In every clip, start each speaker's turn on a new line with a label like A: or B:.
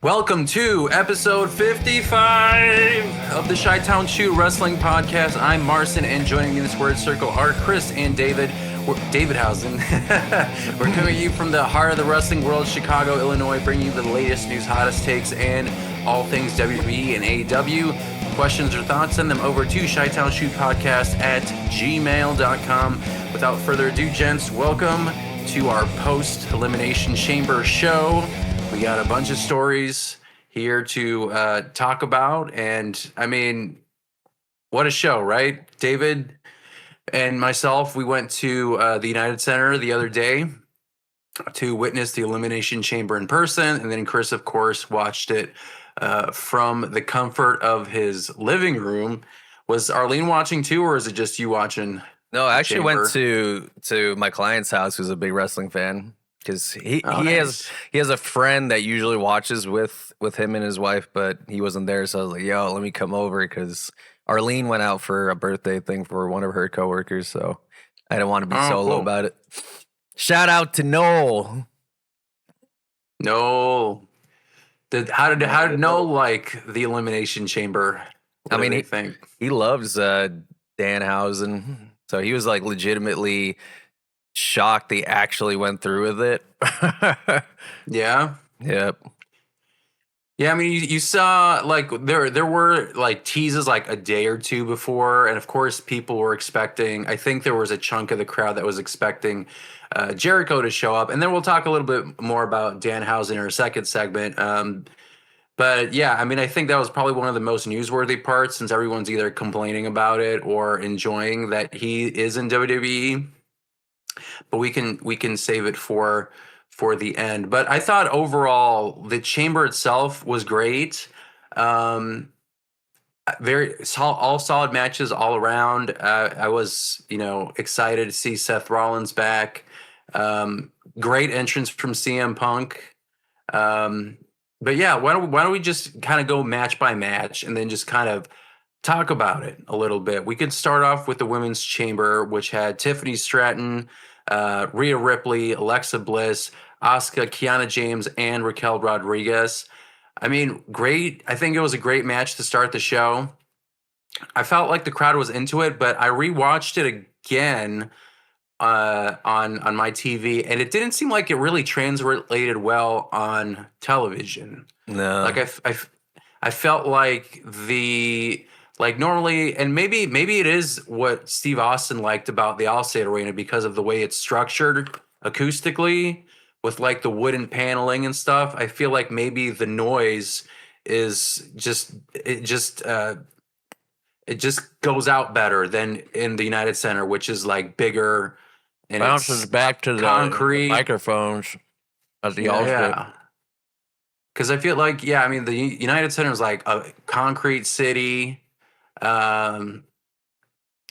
A: Welcome to episode 55 of the Chi-Town Shoot Wrestling Podcast. I'm Marcin, and joining me in this word circle are Chris and David. Danhausen. We're coming to you from the heart of the wrestling world, Chicago, Illinois, bringing you the latest news, hottest takes, and all things WWE and AEW. Questions or thoughts, send them over to ChitownShootPodcast at gmail.com. Without further ado, gents, welcome to our post-Elimination Chamber show. We got a bunch of stories here to talk about, and I mean, what a show, right? David and myself, we went to the United Center the other day to witness the Elimination Chamber in person, and then Chris, of course, watched it from the comfort of his living room. Was Arlene watching too, or is it just you watching?
B: No, I actually went to my client's house, who's a big wrestling fan, because he has a friend that usually watches with him and his wife, but he wasn't there, so I was like, "Yo, let me come over," because Arlene went out for a birthday thing for one of her coworkers, so I didn't want to be solo about it. Shout out to Noel.
A: Noel. How did Noel like the Elimination Chamber?
B: I mean, he loves Danhausen, so he was like legitimately shocked they actually went through with it.
A: Yeah.
B: Yep.
A: Yeah, I mean, you saw like there were like teases like a day or two before, and of course people were expecting. I think there was a chunk of the crowd that was expecting Jericho to show up, and then we'll talk a little bit more about Danhausen in our second segment. But yeah, I mean, I think that was probably one of the most newsworthy parts, since everyone's either complaining about it or enjoying that he is in WWE. But we can save it for the end. But I thought overall the chamber itself was great. All solid matches all around. I was excited to see Seth Rollins back. Great entrance from CM Punk. But yeah, why don't we just kind of go match by match and then just kind of talk about it a little bit. We could start off with the women's chamber, which had Tiffany Stratton, Rhea Ripley, Alexa Bliss, Asuka, Kiana James, and Raquel Rodriguez. I mean, great. I think it was a great match to start the show. I felt like the crowd was into it, but I rewatched it again on my TV, and it didn't seem like it really translated well on television.
B: No,
A: like I felt like normally, and maybe it is what Steve Austin liked about the Allstate Arena because of the way it's structured acoustically with like the wooden paneling and stuff. I feel like maybe the noise is just goes out better than in the United Center, which is like bigger and
B: bounces back to the microphones at the Allstate.
A: Yeah. Because I feel like, I mean, the United Center is like a concrete city, and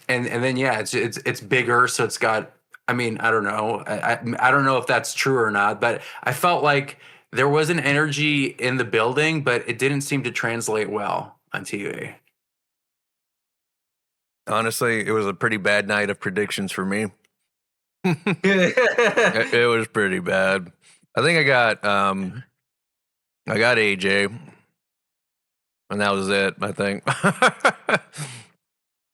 A: then it's bigger, so it's got. I mean, I don't know. I don't know if that's true or not, but I felt like there was an energy in the building, but it didn't seem to translate well on TV.
B: Honestly, it was a pretty bad night of predictions for me. It was pretty bad. I think I got AJ, and that was it, I think.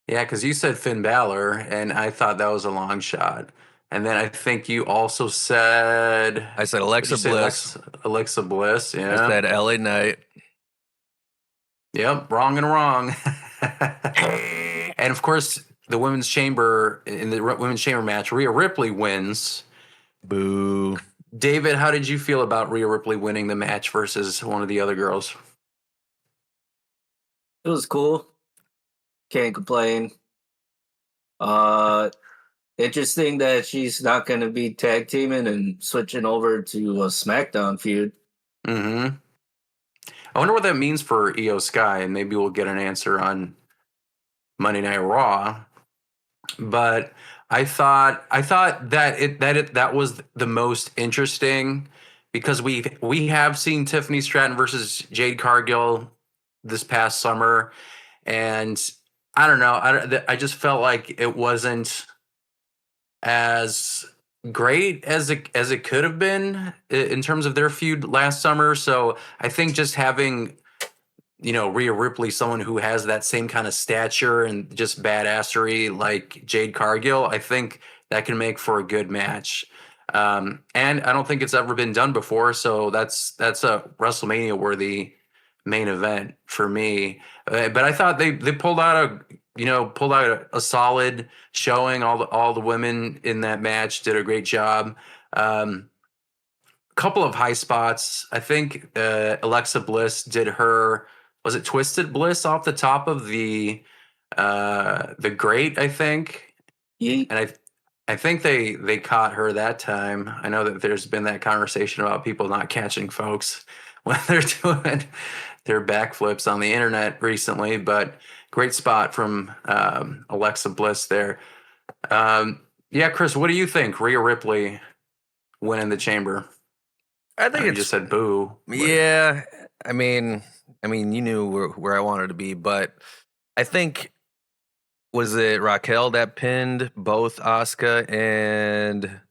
A: Yeah, because you said Finn Balor, and I thought that was a long shot. And then I think you also said...
B: I said Alexa Bliss.
A: Alexa Bliss, yeah.
B: I said LA Knight.
A: Yep, wrong and wrong. And of course, the women's chamber, in the women's chamber match, Rhea Ripley wins.
B: Boo.
A: David, how did you feel about Rhea Ripley winning the match versus one of the other girls?
C: It was cool. Can't complain. Interesting that she's not going to be tag teaming and switching over to a SmackDown feud.
A: Mm-hmm. I wonder what that means for Io Sky, and maybe we'll get an answer on Monday Night Raw. But I thought that was the most interesting, because we have seen Tiffany Stratton versus Jade Cargill this past summer, and I don't know. I just felt like it wasn't as great as it could have been in terms of their feud last summer. So I think just having, Rhea Ripley, someone who has that same kind of stature and just badassery like Jade Cargill, I think that can make for a good match. And I don't think it's ever been done before, so that's a WrestleMania worthy main event for me. But I thought they pulled out a solid showing. All the women in that match did a great job. Couple of high spots. I think Alexa Bliss did her, was it Twisted Bliss off the top of the grate, I think.
C: Yeah.
A: And I think they caught her that time. I know that there's been that conversation about people not catching folks when they're doing their backflips on the internet recently, but great spot from Alexa Bliss there. Yeah, Chris, what do you think? Rhea Ripley winning the chamber?
B: I think
A: you just said boo.
B: Yeah, I mean, you knew where I wanted to be, but I think, was it Raquel that pinned both Asuka and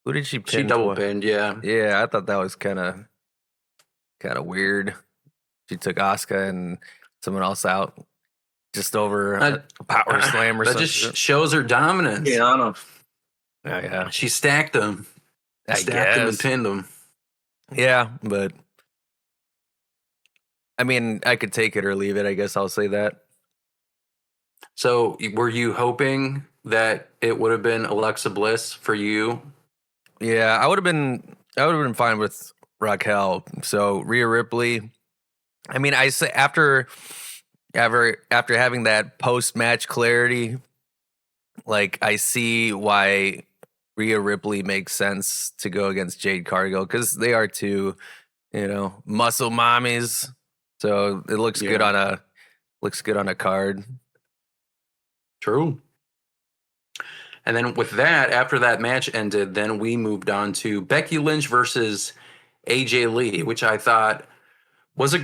B: who did she pin?
A: She double pinned, yeah.
B: Yeah, I thought that was kind of weird. She took Asuka and someone else out just over a power slam or something.
A: That just shows her dominance.
C: Yeah, I know.
B: Yeah.
A: She stacked them. Stacked them and pinned them.
B: Yeah, but I mean, I could take it or leave it. I guess I'll say that.
A: So, were you hoping that it would have been Alexa Bliss for you?
B: Yeah, I would have been fine with Raquel. So Rhea Ripley. I mean, I say after having that post match clarity, like, I see why Rhea Ripley makes sense to go against Jade Cargill, because they are two, muscle mommies. So it looks good on a card.
A: True. And then with that, after that match ended, then we moved on to Becky Lynch versus AJ Lee, which I thought was a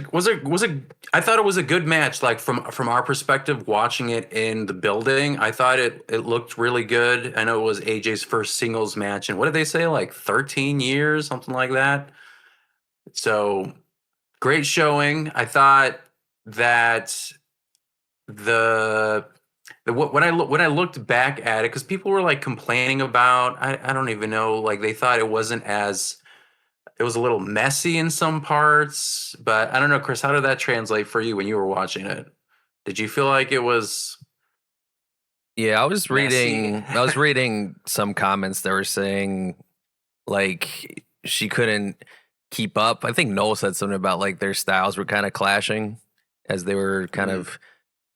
A: I thought it was a good match. Like, from our perspective, watching it in the building, I thought it looked really good. I know it was AJ's first singles match, and what did they say, like 13 years, something like that. So great showing. I thought that when I looked back at it, because people were like complaining about, I don't even know, like they thought it was a little messy in some parts, but I don't know, Chris, how did that translate for you when you were watching it? Did you feel like it was?
B: Yeah, I was reading some comments that were saying, like, she couldn't keep up. I think Noel said something about, like, their styles were kind of clashing as they were kind of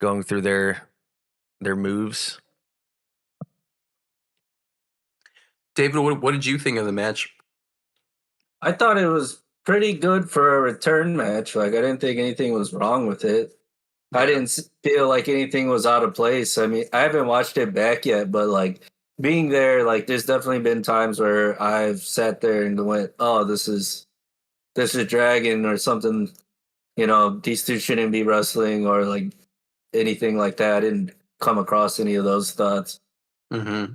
B: going through their moves.
A: David, what did you think of the match?
C: I thought it was pretty good for a return match. Like, I didn't think anything was wrong with it. I didn't feel like anything was out of place. I mean, I haven't watched it back yet, but like being there, like there's definitely been times where I've sat there and went, "Oh, this is Dragon or something." These two shouldn't be wrestling or like anything like that. I didn't come across any of those thoughts.
A: Mm-hmm.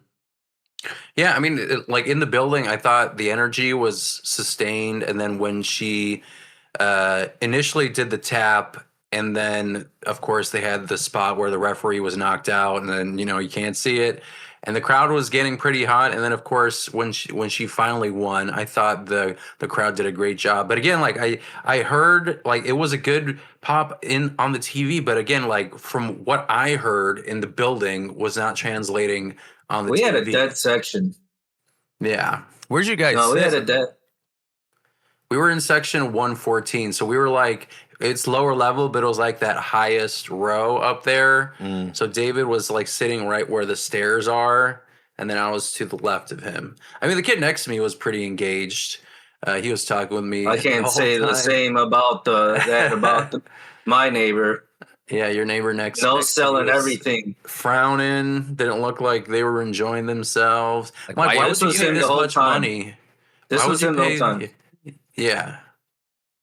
A: Yeah, I mean, like in the building, I thought the energy was sustained, and then when she initially did the tap, and then of course they had the spot where the referee was knocked out, and then you can't see it, and the crowd was getting pretty hot, and then of course when she finally won, I thought the crowd did a great job. But again, like I heard, like, it was a good pop in on the TV, but again, like from what I heard in the building was not translating on the
C: We
A: TV.
C: had a dead section.
A: Yeah.
B: Where'd you guys
C: No, we
B: sit?
C: had a dead.
A: We were in section 114, so we were like, it's lower level, but it was like that highest row up there. So David was like sitting right where the stairs are, and then I was to the left of him. I mean, the kid next to me was pretty engaged. He was talking with me.
C: I can't say the same about my neighbor.
A: Yeah, your neighbor next.
C: Selling everything,
A: frowning. Didn't look like they were enjoying themselves.
B: Like,
A: why
C: this
A: would
C: was
A: you
C: him
A: pay
C: the
A: this
C: whole
A: much
C: time.
A: money?
C: This was him the whole time.
A: Yeah,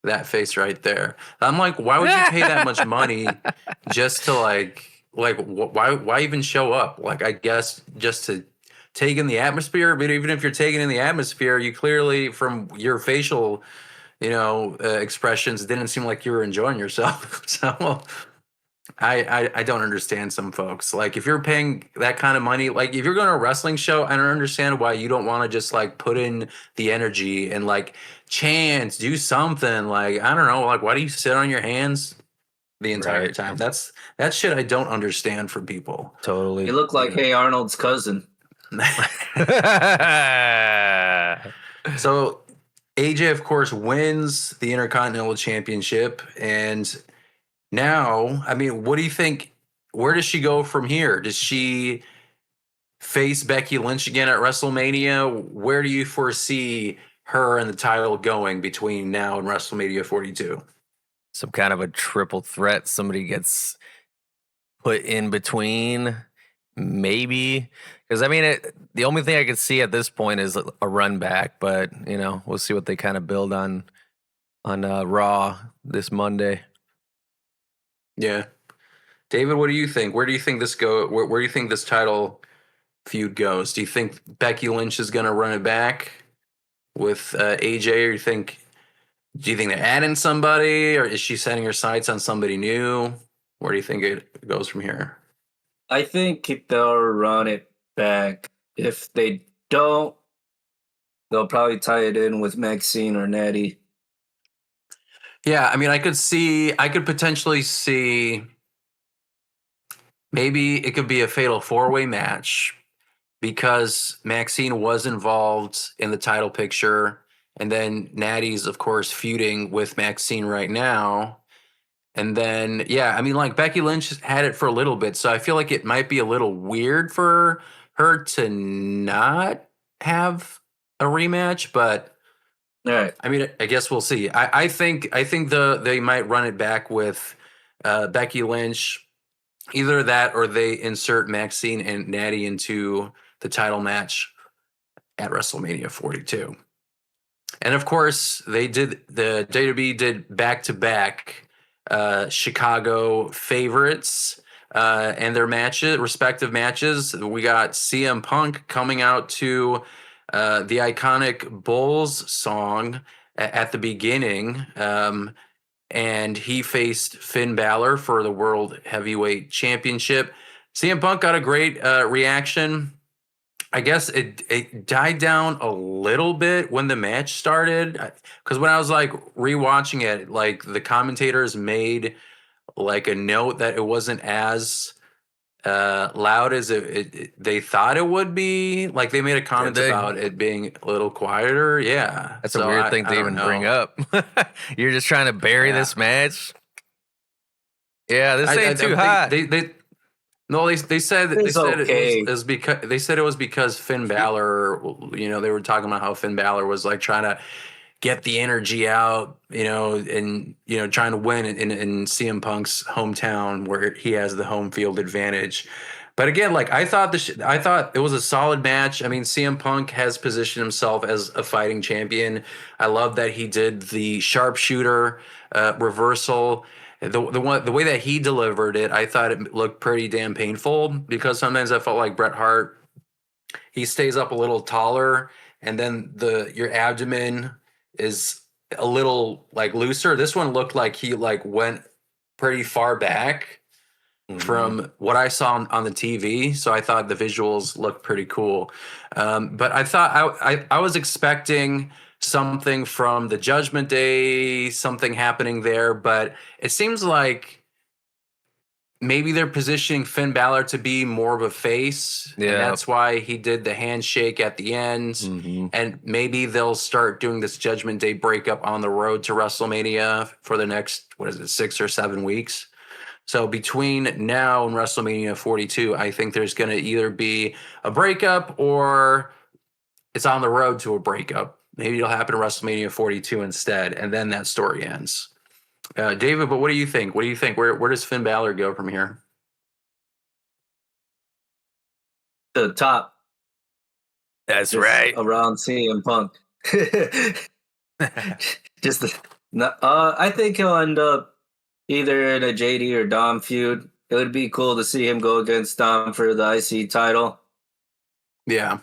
A: that face right there. I'm like, why would you pay that much money just to like why even show up? Like, I guess just to taking the atmosphere. But even if you're taking in the atmosphere, you clearly, from your facial, expressions, it didn't seem like you were enjoying yourself. So I don't understand some folks. Like, if you're paying that kind of money, like if you're going to a wrestling show, I don't understand why you don't want to just like put in the energy and like chant, do something. Like, I don't know, like, why do you sit on your hands the entire time? That's shit I don't understand from people.
B: Totally.
C: You look like Hey Arnold's cousin.
A: So AJ, of course, wins the Intercontinental Championship, and now, I mean, what do you think? Where does she go from here? Does she face Becky Lynch again at WrestleMania? Where do you foresee her and the title going between now and WrestleMania 42?
B: Some kind of a triple threat. Somebody gets put in between, maybe. Because, I mean, the only thing I could see at this point is a run back. But, we'll see what they kind of build on Raw this Monday.
A: Yeah. David, what do you think? Where do you think this go? Where do you think this title feud goes? Do you think Becky Lynch is going to run it back with AJ, or do you think they're adding somebody, or is she setting her sights on somebody new? Where do you think it goes from here?
C: I think they'll run it back. If they don't, they'll probably tie it in with Maxine or Natty.
A: Yeah, I mean, I could potentially see maybe it could be a fatal four-way match because Maxine was involved in the title picture, and then Natty's, of course, feuding with Maxine right now. And then, yeah, I mean, like, Becky Lynch had it for a little bit, so I feel like it might be a little weird for her to not have a rematch, but
C: All right.
A: I mean, I guess we'll see. I think they might run it back with Becky Lynch. Either that or they insert Maxine and Natty into the title match at WrestleMania 42. And of course, the WWE did back-to-back Chicago favorites and their respective matches. We got CM Punk coming out to the iconic Bulls song at the beginning. And he faced Finn Balor for the World Heavyweight Championship. CM Punk got a great reaction. I guess it died down a little bit when the match started, because when I was like rewatching it, like the commentators made like a note that it wasn't as loud as they thought it would be. Like, they made a comment about it being a little quieter. Yeah,
B: that's a weird thing to even bring up. You're just trying to bury this match. Yeah, this ain't too hot.
A: They said it was because Finn Balor. They were talking about how Finn Balor was like trying to get the energy out, and trying to win in CM Punk's hometown where he has the home field advantage. But again, like, I thought it was a solid match. I mean, CM Punk has positioned himself as a fighting champion. I love that he did the sharpshooter reversal. The way that he delivered it, I thought it looked pretty damn painful, because sometimes I felt like Bret Hart, he stays up a little taller, and then your abdomen is a little like looser. This one looked like he like went pretty far back from what I saw on the TV. So I thought the visuals looked pretty cool. But I thought I was expecting something from the Judgment Day, something happening there, but it seems like maybe they're positioning Finn Balor to be more of a face. Yeah. And that's why he did the handshake at the end. Mm-hmm. And maybe they'll start doing this Judgment Day breakup on the road to WrestleMania for the next, 6 or 7 weeks. So between now and WrestleMania 42, I think there's going to either be a breakup or it's on the road to a breakup. Maybe it'll happen at WrestleMania 42 instead, and then that story ends. David, but what do you think? What do you think? Where does Finn Balor go from here?
C: The top.
B: That's right.
C: Around CM Punk. I think he'll end up either in a JD or Dom feud. It would be cool to see him go against Dom for the IC title.
A: Yeah.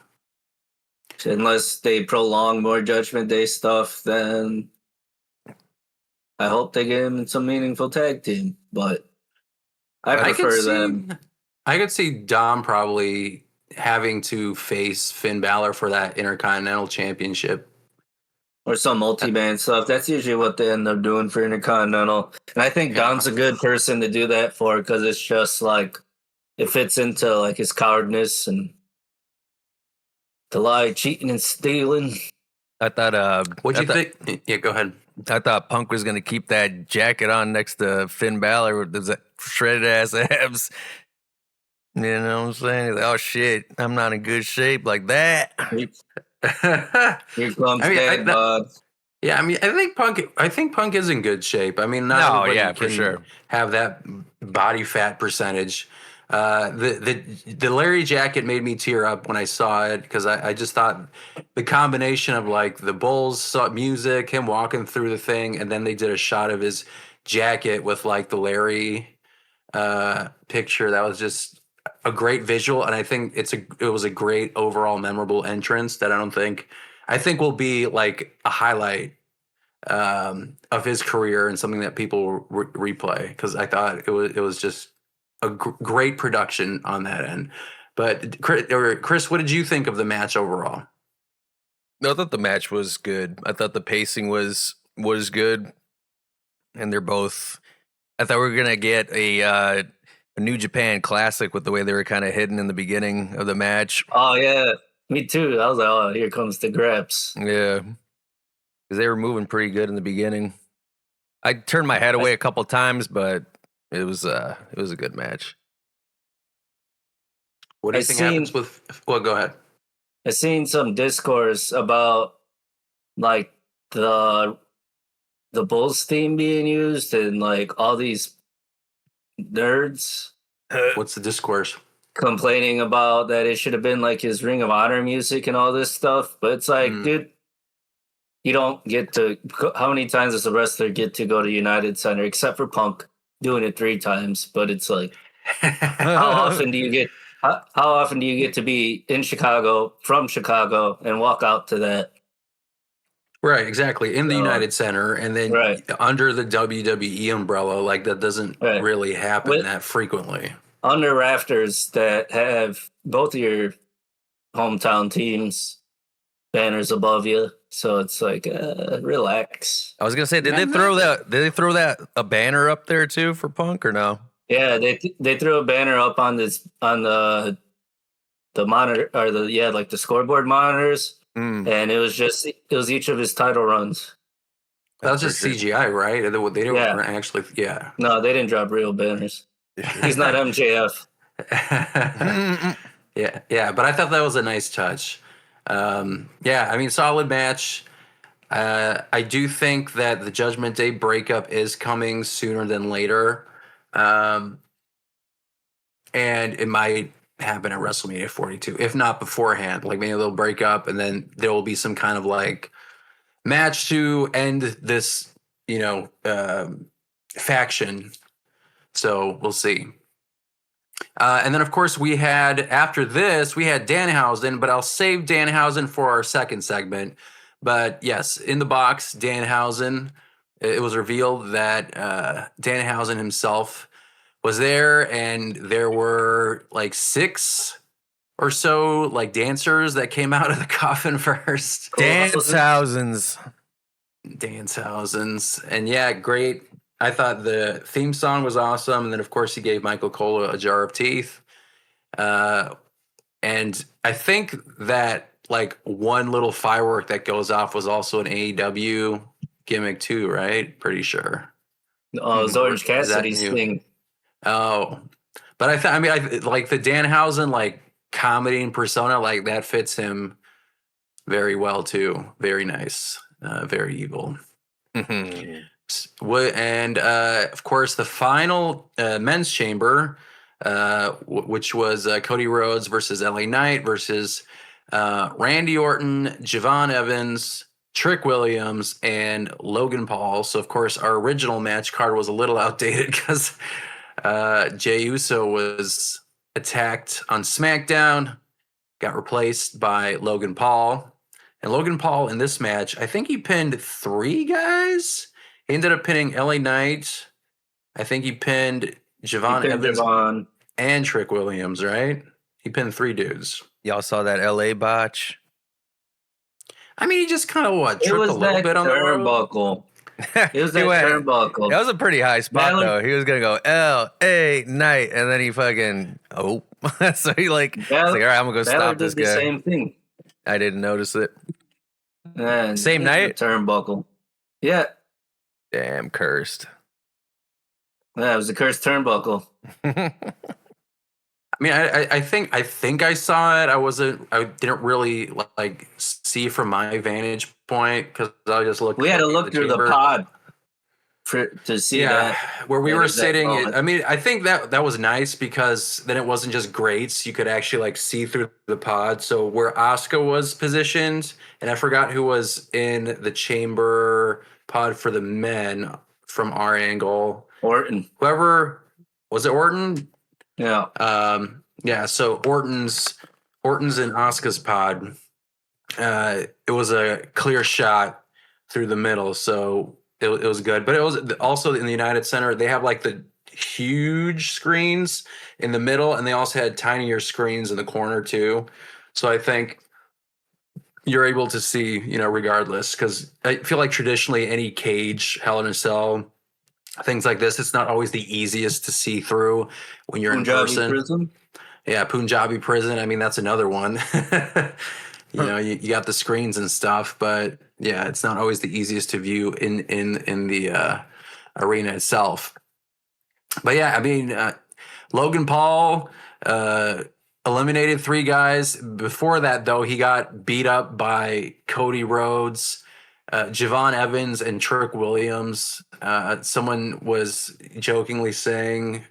C: Unless they prolong more Judgment Day stuff, then I hope they get him in some meaningful tag team. But I prefer them.
A: I could see Dom probably having to face Finn Balor for that Intercontinental Championship.
C: Or some multi-man stuff. That's usually what they end up doing for Intercontinental. And I think Dom's a good person to do that for because it's just like it fits into like his cowardness and to lie, cheating, and stealing.
B: I thought.
A: What'd you think? Yeah, go ahead.
B: I thought Punk was gonna keep that jacket on next to Finn Balor with those shredded ass abs. You know what I'm saying? He's like, oh shit, I'm not in good shape like that.
C: Here comes Dad Bod.
A: Yeah, I mean, I think Punk is in good shape. I mean, not everybody can
B: for sure
A: have that body fat percentage. The Larry jacket made me tear up when I saw it because I just thought the combination of like the Bulls music, him walking through the thing, and then they did a shot of his jacket with like the Larry picture. That was just a great visual, and I think it was a great overall memorable entrance that I think will be like a highlight of his career and something that people replay because I thought it was just a great production on that end. But Chris, what did you think of the match overall?
B: I thought the match was good. I thought the pacing was good, and they're both. I thought we were gonna get a New Japan Classic with the way they were kind of hidden in the beginning of the match.
C: Oh yeah, me too. I was like, oh, here comes the Greps.
B: Yeah, because they were moving pretty good in the beginning. I turned my head away a couple times, but it was a good match.
A: What do you think happens with? Well, go ahead.
C: I seen some discourse about like the Bulls theme being used and like all these nerds.
A: What's the discourse?
C: Complaining about that it should have been like his Ring of Honor music and all this stuff. But it's like, dude, you don't get to. How many times does a wrestler get to go to United Center except for Punk doing it 3 times? But it's like, how often do you get? How often do you get to be in Chicago, from Chicago, and walk out to that?
A: Right, exactly. In the United Center, and then under the WWE umbrella, like that doesn't really happen that frequently.
C: Under rafters that have both of your hometown teams banners above you, so it's like relax.
B: I was gonna say, did they throw that a banner up there too for Punk or no?
C: Yeah, they threw a banner up on the monitor or the scoreboard monitors. And it was each of his title runs.
A: That was just CGI, right? They didn't actually. Yeah.
C: No, they didn't drop real banners. He's not MJF.
A: yeah. But I thought that was a nice touch. I mean, solid match. I do think that the Judgment Day breakup is coming sooner than later, and it might happen at WrestleMania 42, if not beforehand. Like maybe they'll break up and then there will be some kind of like match to end this, faction. So we'll see. And then of course after this, we had Danhausen, but I'll save Danhausen for our second segment. But yes, in the box, Danhausen, it was revealed that Danhausen himself was there, and there were like 6 or so like dancers that came out of the coffin first.
B: Danhausens.
A: And yeah, great. I thought the theme song was awesome. And then of course he gave Michael Cole a jar of teeth. And I think that like one little firework that goes off was also an AEW gimmick too, right? Pretty sure.
C: Oh, it was Orange Cassidy's thing.
A: Oh, but I like the Danhausen like comedy and persona, like that fits him very well too. Very nice, very evil. And of course, the final men's chamber, which was Cody Rhodes versus LA Knight versus Randy Orton, Javon Evans, Trick Williams, and Logan Paul. So of course, our original match card was a little outdated because Jey Uso was attacked on SmackDown, got replaced by Logan Paul. And Logan Paul in this match, I think he pinned 3 guys. He ended up pinning LA Knight. I think he pinned Javon Evans and Trick Williams, right? He pinned 3 dudes.
B: Y'all saw that LA botch?
A: I mean, he just kind of tripped a little bit on the
C: turnbuckle. It was that turnbuckle.
B: That was a pretty high spot, though. He was going to go LA Knight, and then he fucking, so he like, all right, I'm going to go stop this guy.
C: The same thing.
B: I didn't notice it.
C: Man,
B: same night?
C: Turnbuckle. Yeah.
B: Damn, cursed.
C: Yeah, it was a cursed turnbuckle.
A: I mean, I think I saw it. I didn't really like see from my vantage point because I just looked.
C: We had to look through the pod to see that
A: where we were sitting. I mean, I think that was nice because then it wasn't just grates. You could actually like see through the pod. So where Asuka was positioned, and I forgot who was in the chamber pod for the men from our angle.
C: Orton.
A: Whoever was it, Orton?
C: Yeah.
A: So Orton's in Asuka's pod. It was a clear shot through the middle, so it was good. But it was also in the United Center. They have like the huge screens in the middle, and they also had tinier screens in the corner too. So I think you're able to see, regardless, because I feel like traditionally any cage, Hell in a Cell, things like this, it's not always the easiest to see through when you're
C: Punjabi
A: in person.
C: Prison?
A: Yeah, Punjabi Prison. I mean, that's another one. You got the screens and stuff, but yeah, it's not always the easiest to view in the arena itself. But yeah, I mean, Logan Paul eliminated 3 guys. Before that, though, he got beat up by Cody Rhodes, Javon Evans, and Trick Williams. Someone was jokingly saying,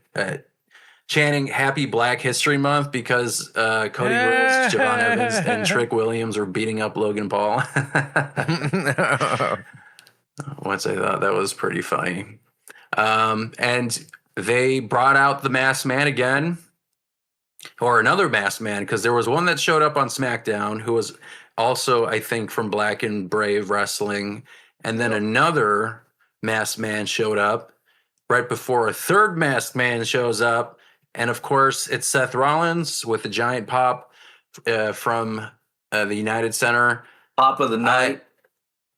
A: chanting Happy Black History Month because Cody Rhodes, Javon Evans, and Trick Williams were beating up Logan Paul. Once I thought that was pretty funny. And they brought out the Masked Man again, or another Masked Man, because there was one that showed up on SmackDown who was also, I think, from Black and Brave Wrestling. And then another Masked Man showed up right before a third Masked Man shows up. And of course, it's Seth Rollins with a giant pop from the United Center.
C: Pop of the night.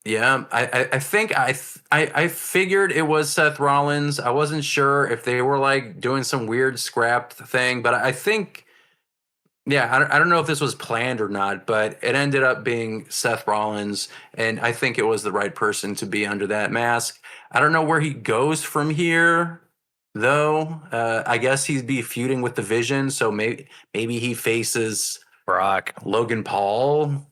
A: I think I figured it was Seth Rollins. I wasn't sure if they were like doing some weird scrapped thing, but I think, I don't know if this was planned or not, but it ended up being Seth Rollins, and I think it was the right person to be under that mask. I don't know where he goes from here, though. I guess he'd be feuding with the Vision, so maybe he faces
B: Brock,
A: Logan Paul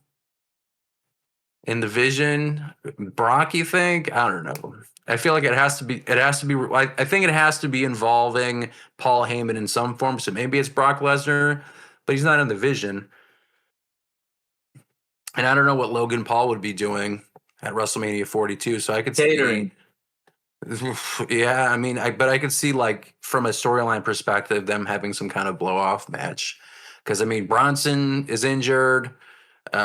A: in the Vision. Brock, you think? I don't know. I feel like it has to be. I think it has to be involving Paul Heyman in some form. So maybe it's Brock Lesnar, but he's not in the Vision. And I don't know what Logan Paul would be doing at WrestleMania 42. So I could
C: catering.
A: Yeah, I mean, but I could see, like, from a storyline perspective, them having some kind of blow-off match. Because, I mean, Bronson is injured.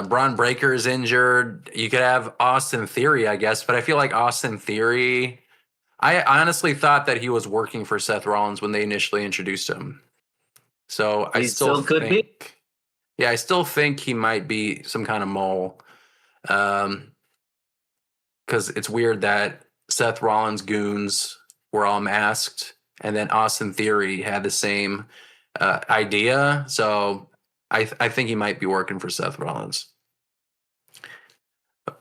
A: Braun Breaker is injured. You could have Austin Theory, I guess. But I feel like Austin Theory, I honestly thought that he was working for Seth Rollins when they initially introduced him. So I still could be. Yeah, I still think he might be some kind of mole. Because it's weird that Seth Rollins' goons were all masked, and then Austin Theory had the same idea. So I think he might be working for Seth Rollins.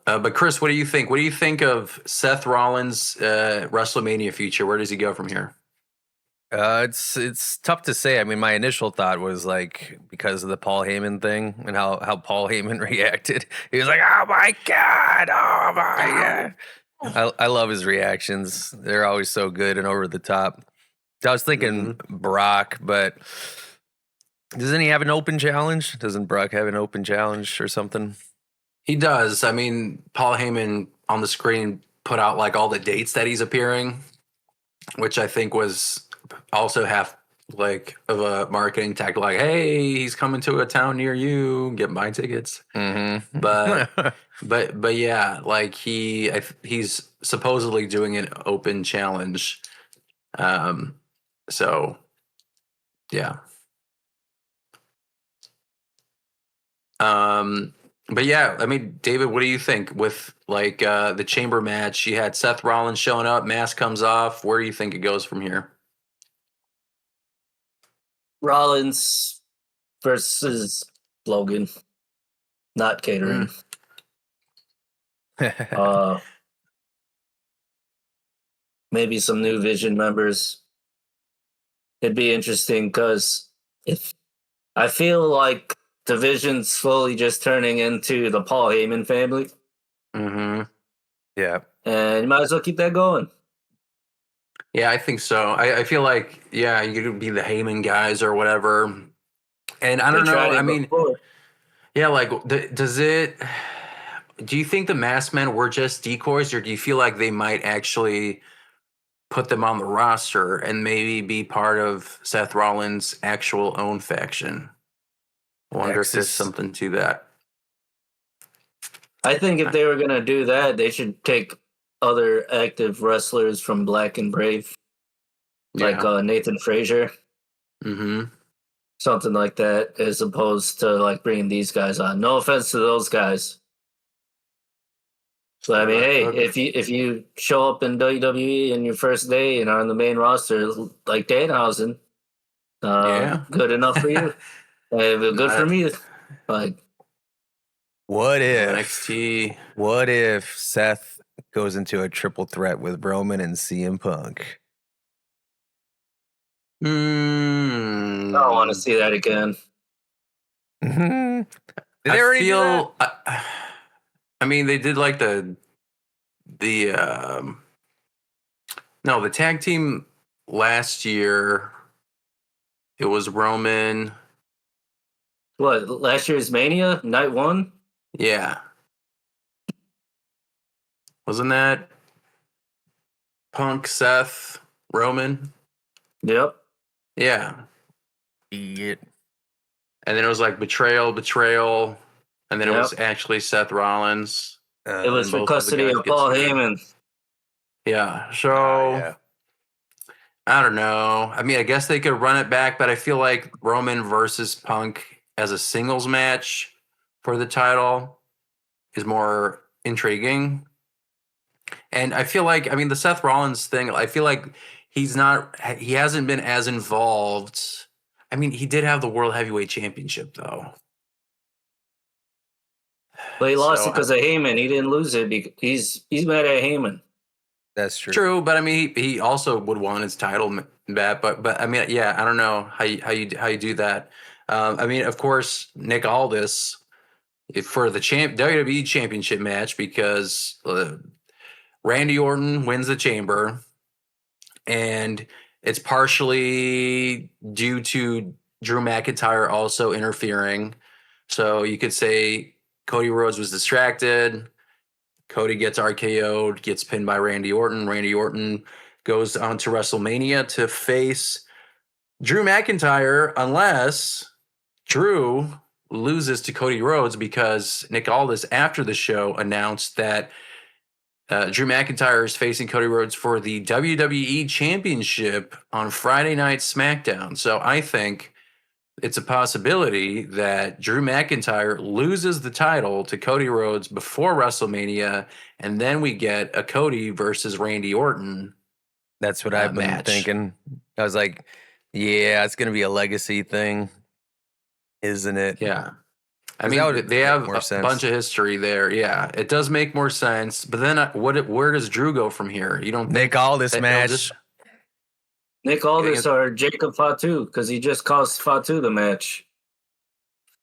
A: But Chris, what do you think? What do you think of Seth Rollins' WrestleMania future? Where does he go from here?
B: It's tough to say. I mean, my initial thought was like because of the Paul Heyman thing and how Paul Heyman reacted. He was like, "Oh my god! Oh my god!" I love his reactions. They're always so good and over the top. So I was thinking Brock, but doesn't he have an open challenge? Doesn't Brock have an open challenge or something?
A: He does. I mean, Paul Heyman on the screen put out like all the dates that he's appearing, which I think was also half like of a marketing tactic, like, hey, he's coming to a town near you, get my tickets.
B: Mm-hmm.
A: But yeah, like he's supposedly doing an open challenge. So yeah. But yeah, I mean, David, what do you think with like the chamber match? You had Seth Rollins showing up, mask comes off. Where do you think it goes from here?
C: Rollins versus Logan, not catering. Maybe some new Vision members. It'd be interesting because if I feel like the Vision's slowly just turning into the Paul Heyman family.
A: Mm-hmm.
B: Yeah.
C: And you might as well keep that going.
A: Yeah, I think so. I feel like, yeah, you could be the Heyman guys or whatever. And I don't know. I mean, yeah, like, does it, do you think the masked men were just decoys, or do you feel like they might actually put them on the roster and maybe be part of Seth Rollins' actual own faction? I wonder if there's something to that.
C: I think if they were going to do that, they should take other active wrestlers from Black and Brave, like Nathan Frazier.
A: Mm-hmm.
C: Something like that, as opposed to like bringing these guys on. No offense to those guys. So I mean, hey, if you show up in WWE in your first day and are on the main roster like Danhausen, good enough for you. Good for me. Like,
B: what if
A: NXT?
B: What if Seth goes into a triple threat with Roman and CM Punk?
C: I don't want to see that again.
B: Did they already do
A: that? I mean, they did like the tag team last year. It was Roman.
C: What, last year's Mania night 1?
A: Yeah. Wasn't that Punk, Seth, Roman?
C: Yep.
A: Yeah.
B: Yeah.
A: And then it was like betrayal, and then it was actually Seth Rollins.
C: It was for custody of Paul Heyman.
A: Yeah. So I don't know. I mean, I guess they could run it back, but I feel like Roman versus Punk as a singles match for the title is more intriguing. And I feel like, I mean, the Seth Rollins thing, I feel like he hasn't been as involved. I mean, he did have the World Heavyweight Championship, though.
C: But he lost it because of Heyman. He didn't lose it because he's mad at Heyman.
B: That's true.
A: True, but I mean, he also would want his title back. But I mean, yeah, I don't know how you do that. I mean, of course, Nick Aldis for the WWE Championship match, because Randy Orton wins the Chamber, and it's partially due to Drew McIntyre also interfering. So you could say Cody Rhodes was distracted. Cody gets RKO'd, gets pinned by Randy Orton. Randy Orton goes on to WrestleMania to face Drew McIntyre, unless Drew loses to Cody Rhodes, because Nick Aldis, after the show, announced that Drew McIntyre is facing Cody Rhodes for the WWE Championship on Friday Night SmackDown. So I think it's a possibility that Drew McIntyre loses the title to Cody Rhodes before WrestleMania, and then we get a Cody versus Randy Orton.
B: That's what I've been thinking. I was like, yeah, it's going to be a legacy thing, isn't it?
A: Yeah. I mean, they have a bunch of history there. Yeah, it does make more sense. But then where does Drew go from here? You don't think
B: Nick Aldis match?
C: Nick Aldis or Jacob Fatu, because he just cost Fatu the match.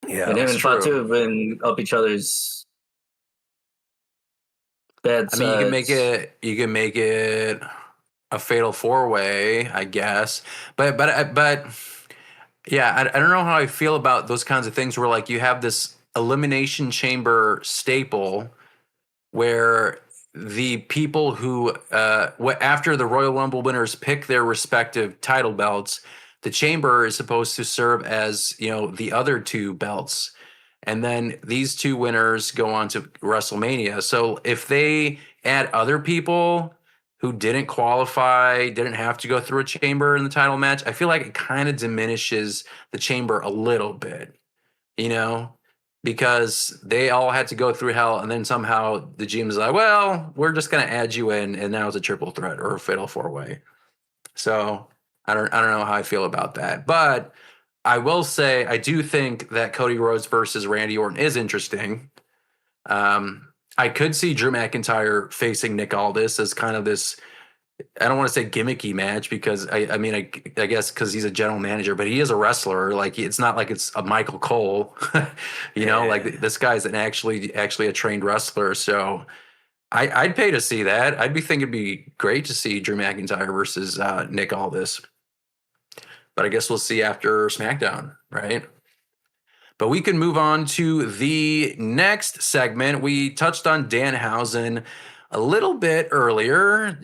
B: Yeah,
C: and him and Fatu have been up each other's bad sides.
A: I mean, you can make it a fatal 4-way, I guess. But yeah, I don't know how I feel about those kinds of things where like you have this Elimination Chamber staple where the people who after the Royal Rumble winners pick their respective title belts, the chamber is supposed to serve as, the other two belts. And then these two winners go on to WrestleMania. So if they add other people who didn't qualify, didn't have to go through a chamber in the title match, I feel like it kind of diminishes the chamber a little bit, because they all had to go through hell, and then somehow the GM is like, well, we're just going to add you in, and now it's a triple threat or a fatal four-way. So I don't know how I feel about that. But I will say I do think that Cody Rhodes versus Randy Orton is interesting. I could see Drew McIntyre facing Nick Aldis as kind of this, I don't want to say gimmicky match, because I guess because he's a general manager, but he is a wrestler. Like, it's not like it's a Michael Cole, like this guy's actually a trained wrestler. So I'd pay to see that. I'd be thinking it'd be great to see Drew McIntyre versus Nick Aldis. But I guess we'll see after SmackDown, right? But we can move on to the next segment. We touched on Danhausen a little bit earlier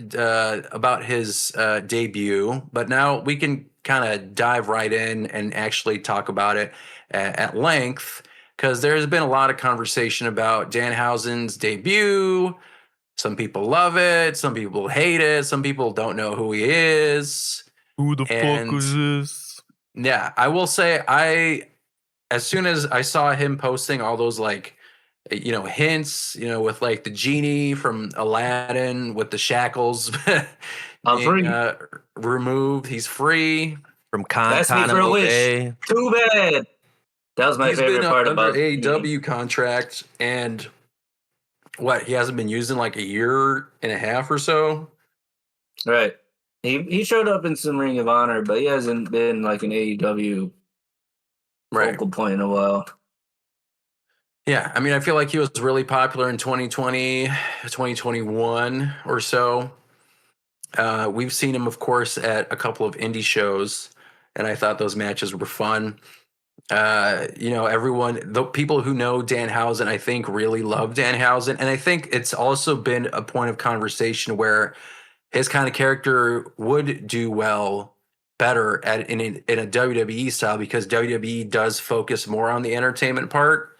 A: about his debut, but now we can kind of dive right in and actually talk about it at length, because there's been a lot of conversation about Danhausen's debut. Some people love it, some people hate it, some people don't know who he is.
B: Who the fuck is this?
A: Yeah, I will say, as soon as I saw him posting all those hints, with like the genie from Aladdin with the shackles being removed, he's free
B: from
C: Ask me for a wish. Too bad. That was my favorite part about
A: AEW contract, and he hasn't been used in like a year and a half or so.
C: Right. He showed up in some Ring of Honor, but he hasn't been like an AEW focal point in a while.
A: Yeah, I mean, I feel like he was really popular in 2020, 2021 or so. We've seen him, of course, at a couple of indie shows, and I thought those matches were fun. The people who know Danhausen, I think, really love Danhausen, and I think it's also been a point of conversation where his kind of character would do better in a WWE style, because WWE does focus more on the entertainment part.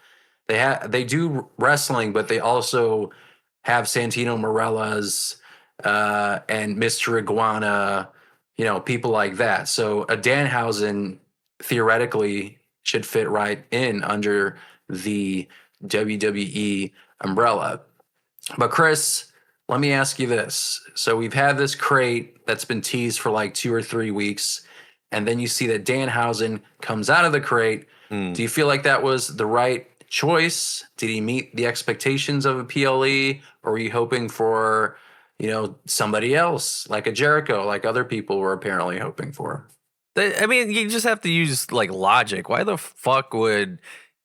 A: They do wrestling, but they also have Santino Marella's and Mr. Iguana, people like that. So a Danhausen theoretically should fit right in under the WWE umbrella. But Chris, let me ask you this. So we've had this crate that's been teased for like 2 or 3 weeks, and then you see that Danhausen comes out of the crate. Do you feel like that was the right choice? Did he meet the expectations of a PLE, or were you hoping for, somebody else, like a Jericho, like other people were apparently hoping for?
B: I mean, you just have to use like logic. Why the fuck would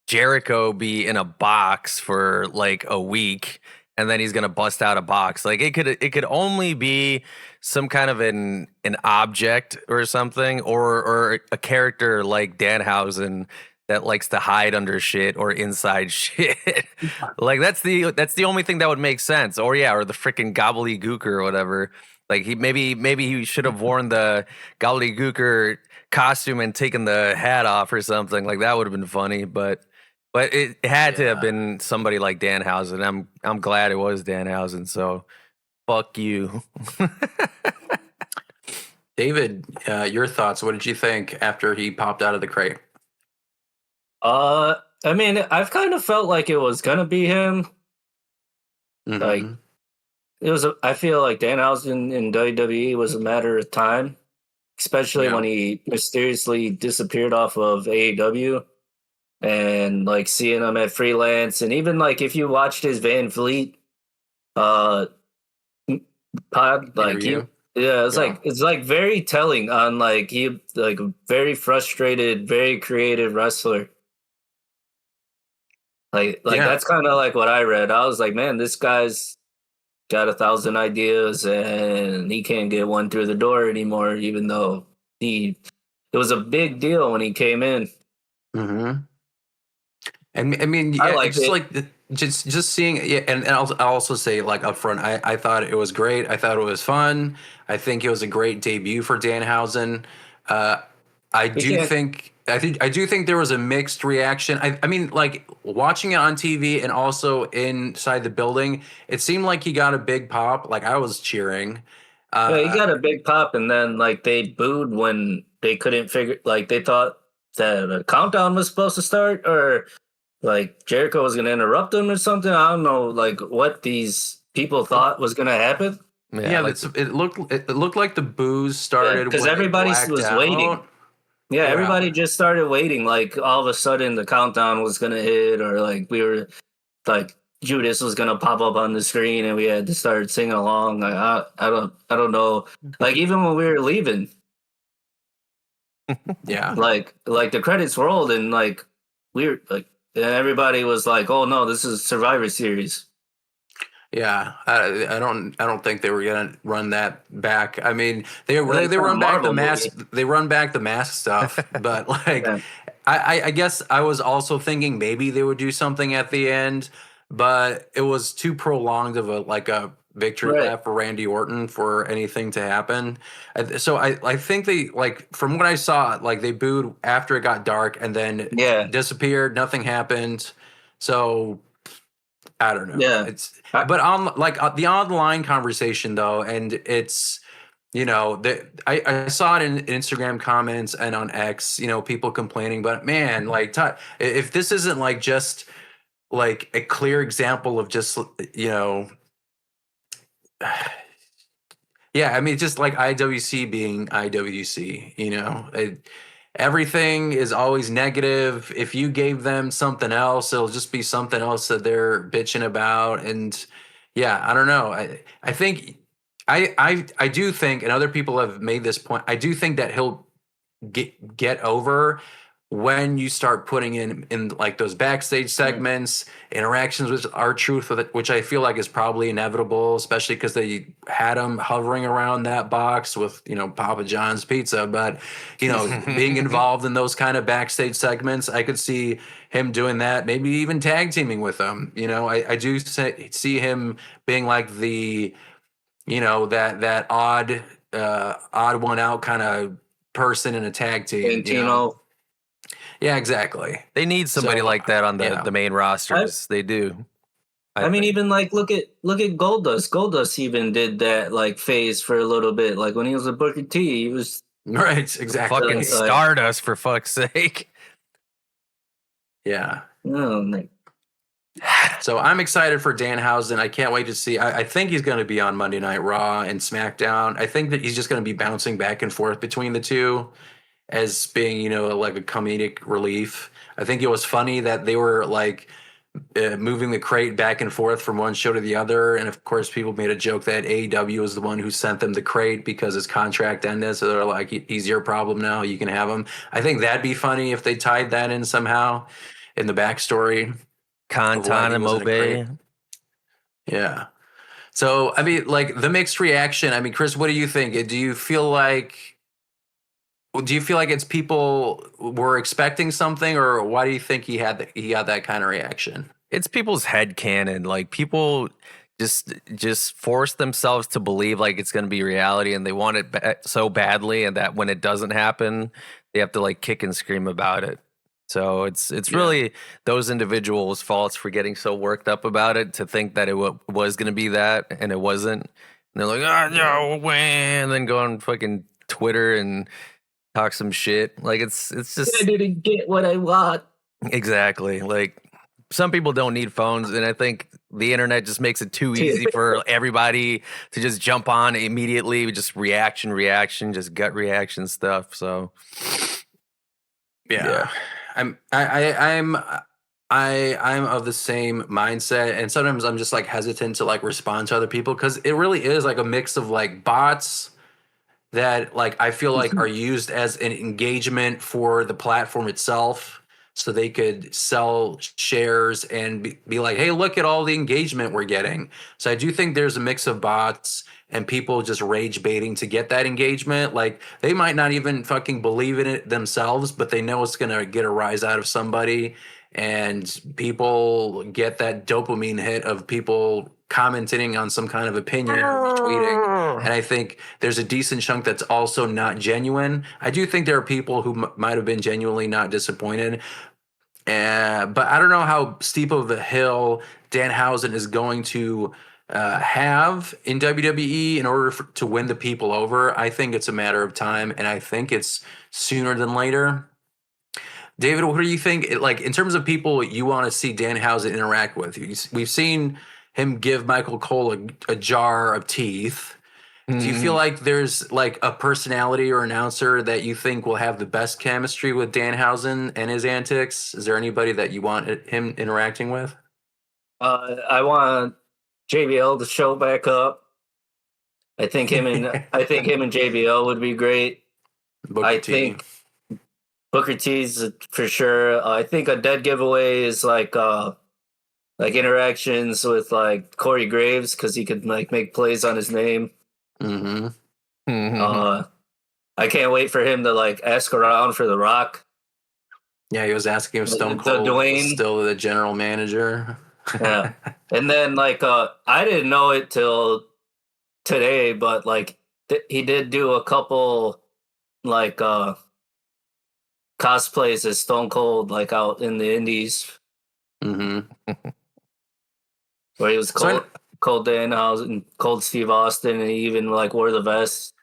B: Jericho be in a box for like a week, and then he's gonna bust out a box? Like, it could only be some kind of an object or something, or a character like Danhausen that likes to hide under shit or inside shit. Like, that's the only thing that would make sense. Or the freaking gobbledygooker or whatever. Like, maybe he should have worn the gobbledygooker costume and taken the hat off or something. Like, that would have been funny, but it had to have been somebody like Danhausen. I'm glad it was Danhausen. So fuck you.
A: David, your thoughts? What did you think after he popped out of the crate?
C: I mean, I've kind of felt like it was gonna be him.
A: Mm-hmm.
C: Like, I feel like Danhausen in WWE was a matter of time, especially when he mysteriously disappeared off of AEW, and like seeing him at Freelance, and even like if you watched his Van Vliet pod, like it's like very telling on like he like a very frustrated, very creative wrestler. Like that's kind of like what I read. I was like, man, this guy's got 1,000 ideas and he can't get one through the door anymore, even though it was a big deal when he came in.
A: Mm-hmm. And I mean, just seeing, and I'll also say, like, up front, I thought it was great. I thought it was fun. I think it was a great debut for Danhausen. I do think there was a mixed reaction. I mean, like watching it on TV and also inside the building, it seemed like he got a big pop. Like I was cheering.
C: Yeah, he got a big pop, and then like they booed when they couldn't figure. Like they thought that a countdown was supposed to start, or like Jericho was going to interrupt them or something. I don't know, like what these people thought was going to happen.
A: Yeah, like, it looked like the boos started
C: because everybody was waiting. Yeah, everybody just started waiting. Like all of a sudden, the countdown was going to hit, or like we were like Judas was going to pop up on the screen, and we had to start singing along. Like I don't know. Like even when we were leaving,
A: yeah,
C: like the credits rolled, and like we were like, and everybody was like, "Oh no, this is Survivor Series."
A: Yeah, I don't think they were gonna run that back. I mean, they run back the mask. They run back the mask stuff, but like, yeah. I guess I was also thinking maybe they would do something at the end, but it was too prolonged of a victory lap for Randy Orton for anything to happen. So I think they, like, from what I saw, like they booed after it got dark and then disappeared. Nothing happened. So I don't know.
C: Yeah.
A: But on like the online conversation though, and it's, you know, I saw it in Instagram comments and on X, you know, people complaining, but man, like if this isn't like just like a clear example of just, you know, yeah, I mean, just like IWC being IWC, you know, everything is always negative. If you gave them something else, it'll just be something else that they're bitching about. And yeah, I don't know. I think I do think, and other people have made this point, I do think that he'll get over when you start putting in like those backstage segments, interactions with R-Truth, which I feel like is probably inevitable, especially because they had him hovering around that box with, you know, Papa John's pizza. But, you know, being involved in those kind of backstage segments, I could see him doing that, maybe even tag teaming with them. You know, I do see him being like the, you know, that odd one out kind of person in a tag team. You know? Yeah, exactly.
B: They need somebody like that on the main rosters. They do.
C: I mean, even like look at Goldust. Goldust even did that like phase for a little bit. Like when he was a Booker T, he was
A: right. Exactly.
B: Fucking Stardust, for fuck's sake.
A: Yeah.
C: Oh, man.
A: So I'm excited for Danhausen. I can't wait to see. I think he's going to be on Monday Night Raw and SmackDown. I think that he's just going to be bouncing back and forth between the two as being, you know, like a comedic relief. I think it was funny that they were like moving the crate back and forth from one show to the other. And of course, people made a joke that AEW was the one who sent them the crate because his contract ended. So they're like, he's your problem now. You can have him. I think that'd be funny if they tied that in somehow in the backstory.
B: Kantan and Mobe.
A: Yeah. So, I mean, like the mixed reaction. I mean, Chris, what do you think? Do you feel like it's people were expecting something, or why do you think he got that kind of reaction?
B: It's people's headcanon. Like people just force themselves to believe like it's going to be reality, and they want it so badly, and that when it doesn't happen, they have to like kick and scream about it. So it's really those individuals' faults for getting so worked up about it, to think that it was going to be that and it wasn't. And they're like, oh no, and then go on fucking Twitter and talk some shit. Like it's just,
C: I didn't get what I want.
B: Exactly. Like some people don't need phones, and I think the internet just makes it too easy for everybody to just jump on immediately with just reaction, just gut reaction stuff. So
A: yeah. I'm of the same mindset, and sometimes I'm just like hesitant to like respond to other people because it really is like a mix of like bots that like I feel like are used as an engagement for the platform itself, so they could sell shares and be like, hey, look at all the engagement we're getting. So I do think there's a mix of bots and people just rage baiting to get that engagement. Like they might not even fucking believe in it themselves, but they know it's going to get a rise out of somebody. And people get that dopamine hit of people commenting on some kind of opinion or tweeting. And I think there's a decent chunk that's also not genuine. I do think there are people who might have been genuinely not disappointed. But I don't know how steep of a hill Danhausen is going to have in WWE in order to win the people over. I think it's a matter of time, and I think it's sooner than later. David, what do you think? Like, in terms of people you want to see Danhausen interact with, we've seen him give Michael Cole a jar of teeth. Do you feel like there's like a personality or announcer that you think will have the best chemistry with Danhausen and his antics? Is there anybody that you want him interacting with?
C: I want JBL to show back up. I think him and JBL would be great.
A: Booker T.
C: think Booker T's for sure. I think a dead giveaway is like interactions with like Corey Graves, because he could like make plays on his name. I can't wait for him to like ask around for The Rock.
A: Yeah, he was asking if Stone Cold was still the general manager.
C: Yeah, and then like I didn't know it till today, but like he did do a couple like cosplays as Stone Cold, like out in the Indies, where he was Cold Danhausen, Cold Steve Austin, and he even like wore the vest.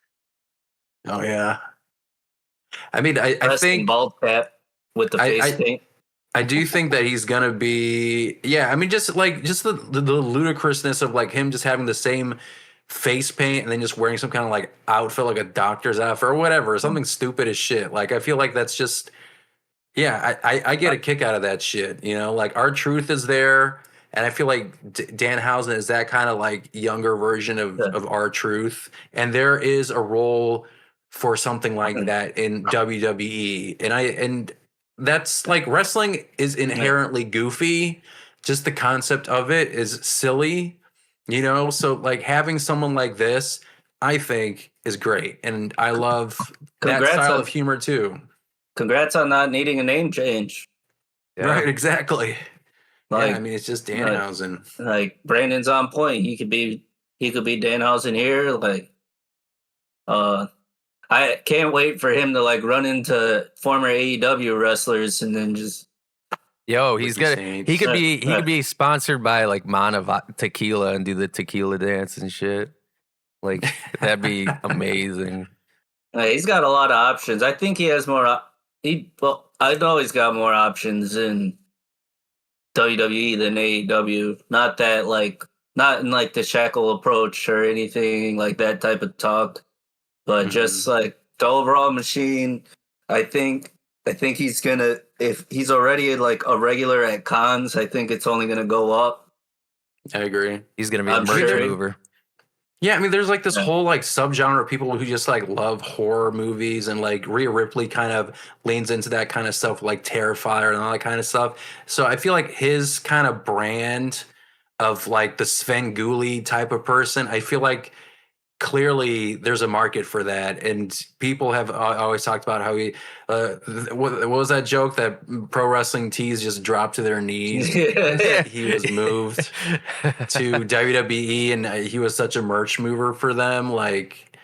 A: Oh yeah, I mean, I think
C: bald cap with the face paint.
A: I do think that he's gonna be, yeah. I mean, just the ludicrousness of like him just having the same face paint and then just wearing some kind of like outfit, like a doctor's outfit or whatever, something stupid as shit. Like, I feel like that's just, yeah. I get a kick out of that shit. You know, like R-Truth is there, and I feel like Danhausen is that kind of like younger version of R-Truth, and there is a role for something like that in WWE, and that's like, wrestling is inherently goofy. Just the concept of it is silly, you know? So like having someone like this, I think is great. And I love that style of humor too.
C: Congrats on not needing a name change.
A: Yeah. Right, exactly.
C: Like,
A: yeah, I mean, it's just Danhausen.
C: Like Brandon's on point. He could be Danhausen here. Like, I can't wait for him to like run into former AEW wrestlers and then just.
B: Yo, he could be sponsored by like Mana Tequila and do the tequila dance and shit. Like, that'd be amazing.
C: He's got a lot of options. I think he has more. I know he's got more options in WWE than AEW. Not in like the shackle approach or anything like that type of talk. But just like the overall machine, I think he's gonna, if he's already like a regular at cons, I think it's only gonna go up.
A: I agree.
B: He's gonna be a merch mover.
A: Yeah, I mean, there's like this whole like subgenre of people who just like love horror movies, and like Rhea Ripley kind of leans into that kind of stuff, like Terrifier and all that kind of stuff. So I feel like his kind of brand of like the Sven Gulli type of person, I feel like clearly there's a market for that, and people have always talked about how he what was that joke that pro wrestling tees just dropped to their knees. He was moved to WWE, and he was such a merch mover for them. Like,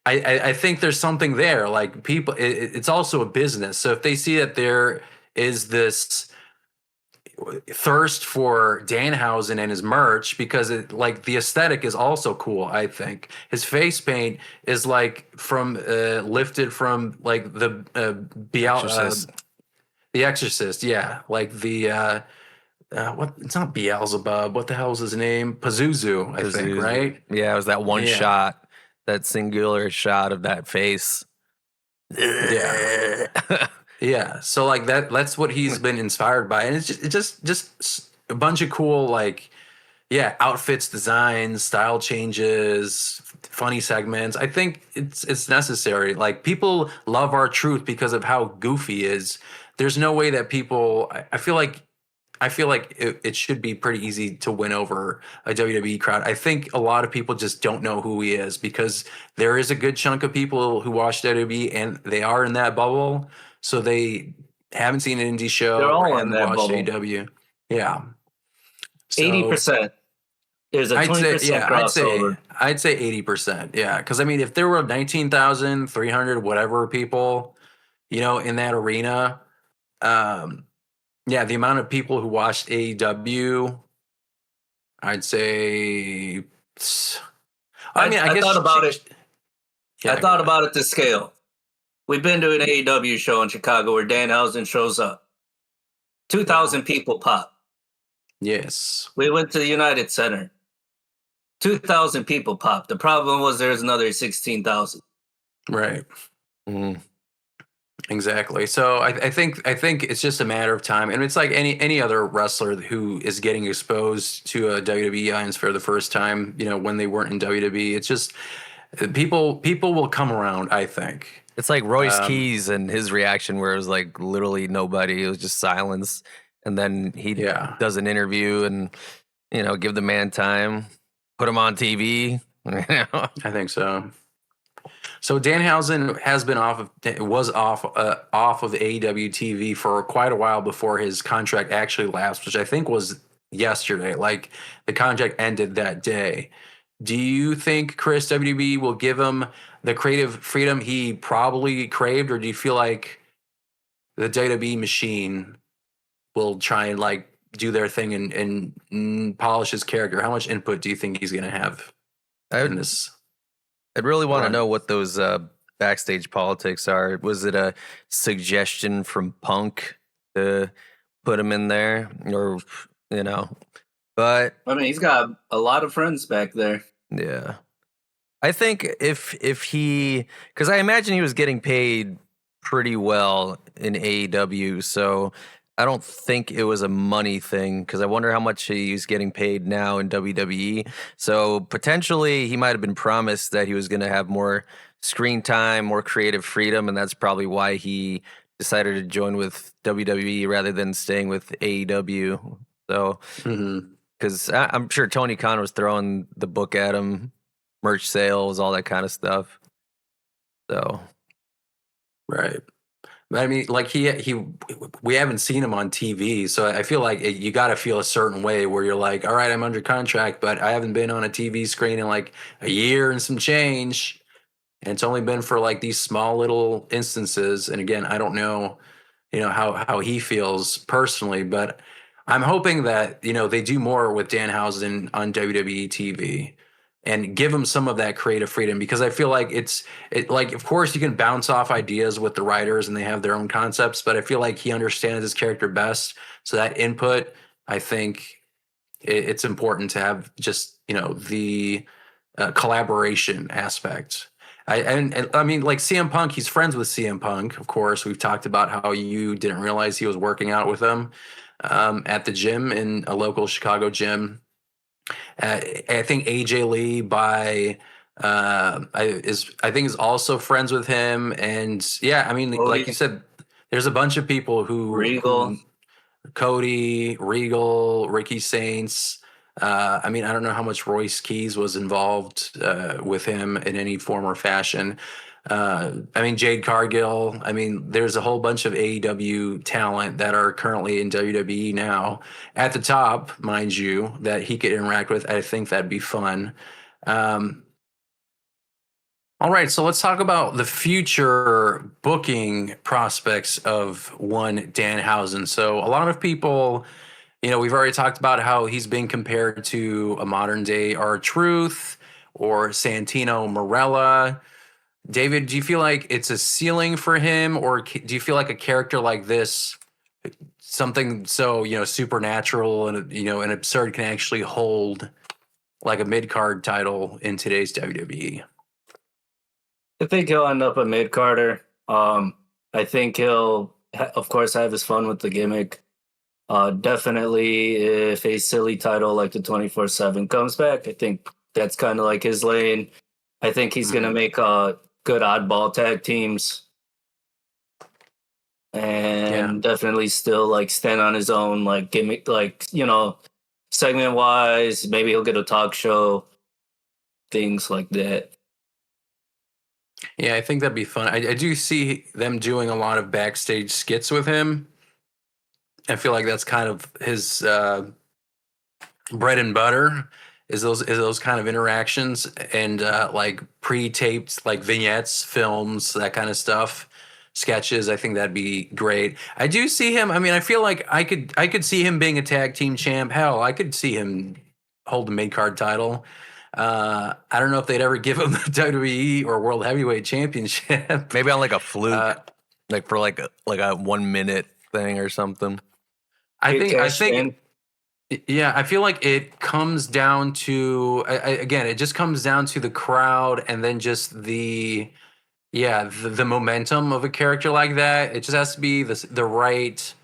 A: I think there's something there. Like, people, it's also a business, so if they see that there is this thirst for Danhausen and his merch, because it, like, the aesthetic is also cool. I think his face paint is like from lifted from like the the Exorcist, yeah, like the what, it's not Beelzebub, what the hell is his name, Pazuzu, I think, right?
B: Yeah, it was that one shot, that singular shot of that face.
A: Yeah. Yeah, so like that's what he's been inspired by, and it's just a bunch of cool, like, yeah, outfits, designs, style changes, funny segments. I think it's necessary. Like, people love R-Truth because of how goofy he is. There's no way that people. I feel like it should be pretty easy to win over a WWE crowd. I think a lot of people just don't know who he is, because there is a good chunk of people who watch WWE and they are in that bubble. So they haven't seen an indie show and watched AEW. Yeah.
C: 80%. There's a 20% crossover.
A: I'd say 80%. Yeah, because I mean, if there were 19,300 whatever people, in that arena, yeah, the amount of people who watched AEW, I'd say. I mean, I guess
C: thought about it.
A: Yeah,
C: I thought about it to scale. We've been to an AEW show in Chicago where Danhausen shows up. 2,000 people pop.
A: Yes.
C: We went to the United Center. 2,000 people pop. The problem was there's another 16,000.
A: Right. Exactly. So I think it's just a matter of time, and it's like any other wrestler who is getting exposed to a WWE audience for the first time. When they weren't in WWE, it's just people will come around. I think
B: it's like Royce Keys and his reaction, where it was like literally nobody. It was just silence, and then he does an interview and give the man time, put him on TV.
A: I think so. So Danhausen was off of AEW TV for quite a while before his contract actually lapsed, which I think was yesterday. Like the contract ended that day. Do you think Chris WB will give him the creative freedom he probably craved, or do you feel like the WWE machine will try and like do their thing and polish his character? How much input do you think he's going to have in this?
B: I'd really want to know what those backstage politics are. Was it a suggestion from Punk to put him in there, or But
C: I mean, he's got a lot of friends back there.
B: Yeah, I think if he, because I imagine he was getting paid pretty well in AEW, so I don't think it was a money thing, because I wonder how much he's getting paid now in WWE. So potentially he might have been promised that he was going to have more screen time, more creative freedom, and that's probably why he decided to join with WWE rather than staying with AEW. So, because I'm sure Tony Khan was throwing the book at him, merch sales, all that kind of stuff. So,
A: right. I mean, like we haven't seen him on TV, so I feel like you got to feel a certain way where you're like, all right, I'm under contract, but I haven't been on a TV screen in like a year and some change, and it's only been for like these small little instances. And again, I don't know, how he feels personally, but I'm hoping that they do more with Danhausen on WWE TV. And give him some of that creative freedom, because I feel like like, of course, you can bounce off ideas with the writers and they have their own concepts, but I feel like he understands his character best. So that input, I think it's important to have just, the collaboration aspect. And I mean, like CM Punk, he's friends with CM Punk. Of course, we've talked about how you didn't realize he was working out with him at the gym, in a local Chicago gym. I think AJ Lee is also friends with him, and yeah, I mean, like you said, there's a bunch of people Cody, Regal, Ricky Saints. I mean, I don't know how much Royce Keys was involved with him in any form or fashion. I mean, Jade Cargill. I mean, there's a whole bunch of AEW talent that are currently in WWE now at the top, mind you, that he could interact with. I think that'd be fun. All right, so let's talk about the future booking prospects of one Danhausen. So a lot of people, we've already talked about how he's been compared to a modern day R-Truth or Santino Marella. David, do you feel like it's a ceiling for him, or do you feel like a character like this, something so, supernatural and, and absurd, can actually hold like a mid-card title in today's WWE?
C: I think he'll end up a mid-carder. I think he'll, of course, have his fun with the gimmick. Definitely, if a silly title like the 24/7 comes back, I think that's kind of like his lane. I think he's going to make good oddball tag teams, and definitely still like stand on his own, like gimmick, like, segment wise. Maybe he'll get a talk show, things like that.
A: Yeah, I think that'd be fun. I do see them doing a lot of backstage skits with him. I feel like that's kind of his bread and butter, Is those kind of interactions and like pre-taped like vignettes, films, that kind of stuff, sketches. I think that'd be great. I do see him. I mean, I feel like I could see him being a tag team champ. Hell, I could see him hold the mid card title. I don't know if they'd ever give him the WWE or World Heavyweight Championship.
B: Maybe on like a fluke, like for like a 1 minute thing or something.
A: I think yeah, I feel like it comes down to again, it just comes down to the crowd and then just the momentum of a character like that. It just has to be the right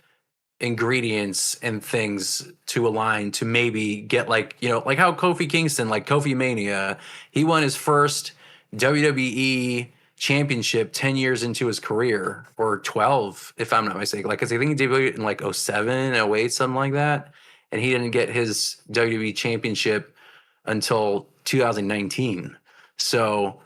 A: ingredients and things to align to maybe get like, like how Kofi Kingston, like Kofi Mania, he won his first WWE championship 10 years into his career, or 12 if I'm not mistaken, like, because I think he debuted in like 07, 08, something like that, and he didn't get his WWE championship until 2019. So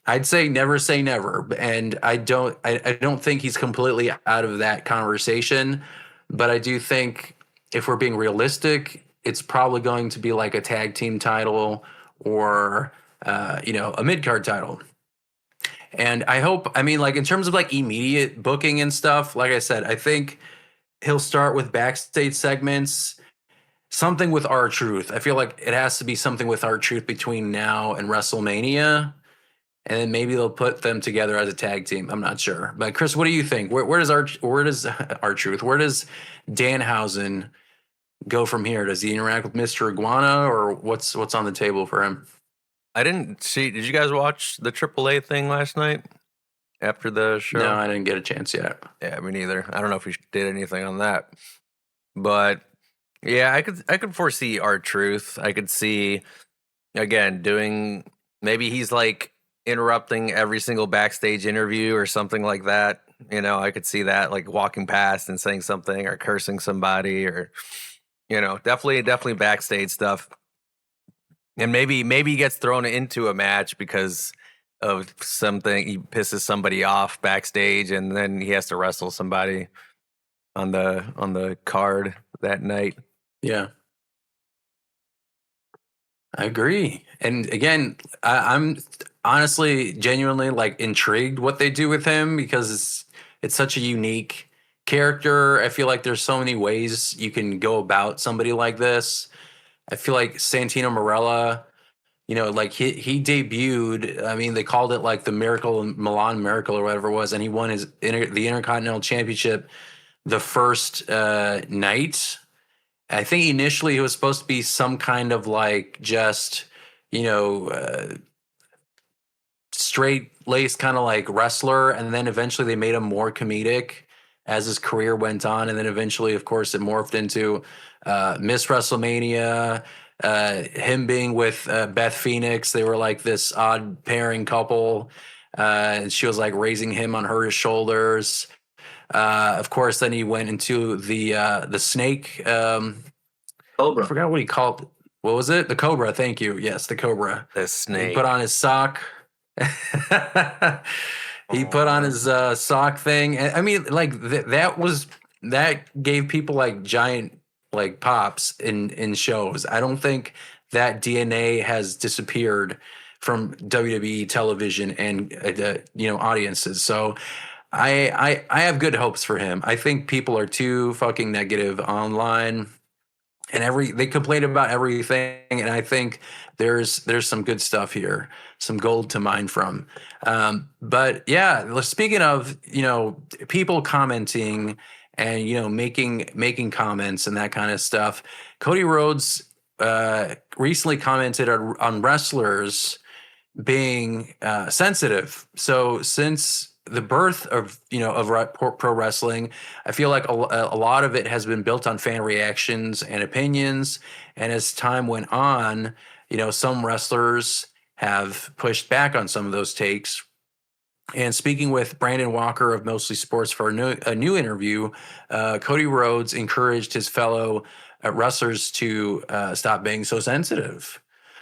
A: I'd say never, and I don't think he's completely out of that conversation, but I do think if we're being realistic, it's probably going to be like a tag team title or a mid card title. And I hope, I mean, like in terms of like immediate booking and stuff, like I said, I think he'll start with backstage segments, something with R-Truth. I feel like it has to be something with R-Truth between now and WrestleMania. And then maybe they'll put them together as a tag team. I'm not sure. But Chris, what do you think? Where does R-Truth, where does Danhausen go from here? Does he interact with Mr. Iguana, or what's on the table for him?
B: I didn't see. Did you guys watch the AAA thing last night after the show?
A: No, I didn't get a chance yet.
B: Yeah, me neither. I don't know if we did anything on that, but yeah, I could foresee R-Truth. I could see again doing, maybe he's like interrupting every single backstage interview or something like that. I could see that, like walking past and saying something or cursing somebody, or definitely backstage stuff. And maybe he gets thrown into a match because of something, he pisses somebody off backstage, and then he has to wrestle somebody on the card that night.
A: Yeah, I agree. And again, I'm honestly, genuinely like intrigued what they do with him, because it's such a unique character. I feel like there's so many ways you can go about somebody like this. I feel like Santino Marella, like he debuted. I mean, they called it like the Milan Miracle or whatever it was, and he won the Intercontinental Championship the first night. I think initially it was supposed to be some kind of like just straight laced kind of like wrestler, and then eventually they made him more comedic as his career went on, and then eventually, of course, it morphed into Miss WrestleMania. Him being with Beth Phoenix, they were like this odd pairing couple, and she was like raising him on her shoulders. Of course, then he went into the snake.
C: Cobra.
A: I forgot what he called it. What was it? The Cobra. Thank you. Yes, the Cobra.
B: The snake.
A: He put on his sock. He put on his sock thing. I mean, like that gave people like giant like pops in shows. I don't think that DNA has disappeared from WWE television and audiences. So I have good hopes for him. I think people are too fucking negative online, and they complain about everything, and I think there's some good stuff here, some gold to mine from. But yeah, speaking of people commenting and making comments and that kind of stuff, Cody Rhodes recently commented on wrestlers being sensitive. So since the birth of pro wrestling, I feel like a lot of it has been built on fan reactions and opinions, and as time went on, some wrestlers have pushed back on some of those takes. And speaking with Brandon Walker of Mostly Sports for a new interview, Cody Rhodes encouraged his fellow wrestlers to stop being so sensitive.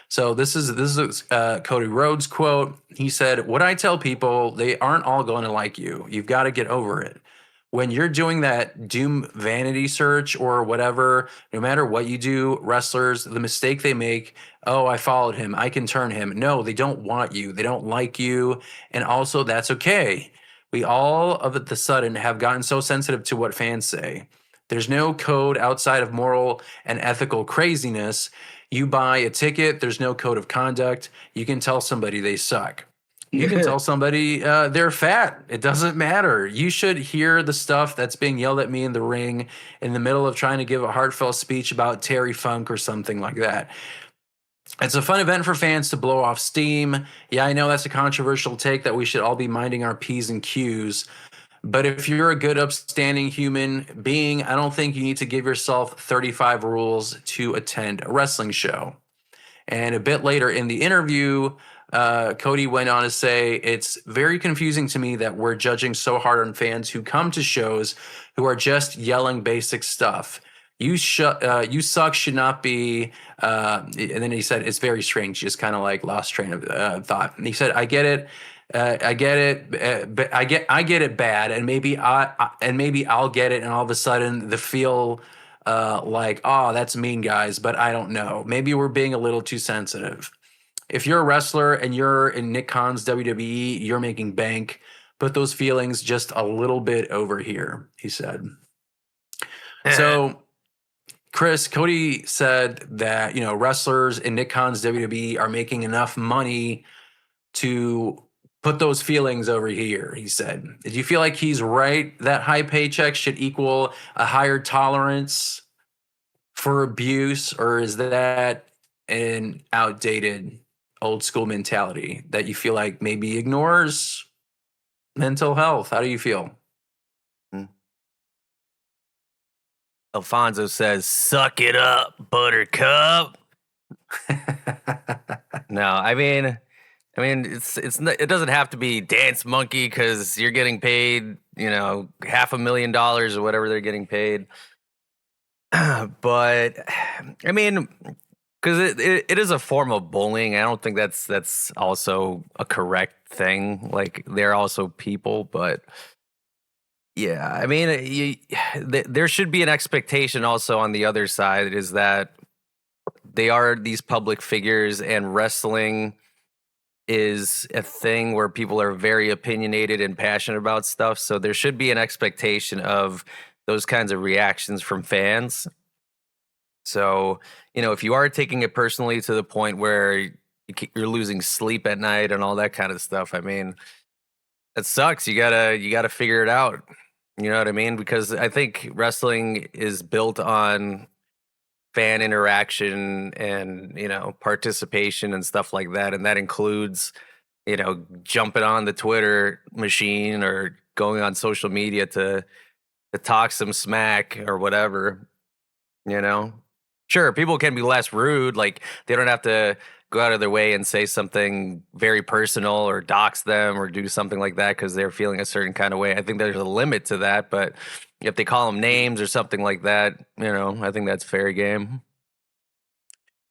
A: So this is Cody Rhodes' quote. He said, "What I tell people, they aren't all going to like you. You've got to get over it. when you're doing that doom vanity search or whatever, no matter what you do, wrestlers, the mistake they make, oh, I followed him, I can turn him. No, they don't want you. They don't like you. And also, that's okay. We all of the sudden have gotten so sensitive to what fans say. There's no code outside of moral and ethical craziness. You buy a ticket, there's no code of conduct. You can tell somebody they suck. You can tell somebody they're fat. It doesn't matter. You should hear the stuff that's being yelled at me in the ring in the middle of trying to give a heartfelt speech about Terry Funk or something like that. It's a fun event for fans to blow off steam. Yeah, I know that's a controversial take that we should all be minding our P's and Q's. But if you're a good, upstanding human being, I don't think you need to give yourself 35 rules to attend a wrestling show. And a bit later in the interview, Cody went on to say, it's very confusing to me that we're judging so hard on fans who come to shows who are just yelling basic stuff. You suck should not be. And then he said, it's very strange. Just kind of like lost train of thought. And he said, I get it. I get it, but I get it bad, and maybe I'll get it, and all of a sudden the feel like, oh, that's mean, guys, but I don't know. Maybe we're being a little too sensitive. If you're a wrestler and you're in Nick Khan's WWE, you're making bank. Put those feelings just a little bit over here, he said. So, Chris, Cody said that, wrestlers in Nick Khan's WWE are making enough money to put those feelings over here, he said. Did you feel like he's right that high paychecks should equal a higher tolerance for abuse, or is that an outdated old school mentality that you feel like maybe ignores mental health? How do you feel?
B: Alfonso says, suck it up, buttercup. No, I mean, it doesn't have to be Dance Monkey because you're getting paid, $500,000 or whatever they're getting paid. But I mean, because it is a form of bullying. I don't think that's also a correct thing. Like, they're also people, but yeah, I mean, there should be an expectation also on the other side, is that they are these public figures, and wrestling is a thing where people are very opinionated and passionate about stuff. So there should be an expectation of those kinds of reactions from fans. So, if you are taking it personally to the point where you're losing sleep at night and all that kind of stuff, I mean, that sucks. You gotta figure it out. You know what I mean? Because I think wrestling is built on fan interaction and, participation and stuff like that. And that includes, jumping on the Twitter machine or going on social media to talk some smack or whatever, Sure, people can be less rude. Like, they don't have to go out of their way and say something very personal or dox them or do something like that because they're feeling a certain kind of way. I think there's a limit to that, but if they call them names or something like that, I think that's fair game.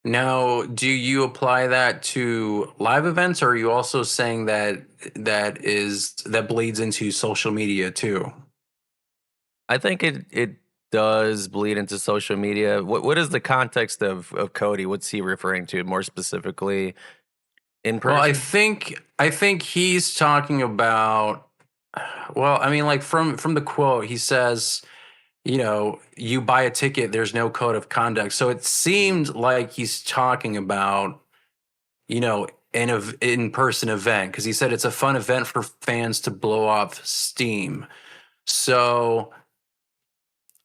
A: Now, do you apply that to live events, or are you also saying that bleeds into social media too?
B: I think it does bleed into social media. What is the context of Cody? What's he referring to more specifically in person?
A: Well, I think he's talking about, well, I mean, like from the quote, he says, you buy a ticket, there's no code of conduct. So it seemed like he's talking about, an in-person event, because he said it's a fun event for fans to blow off steam. So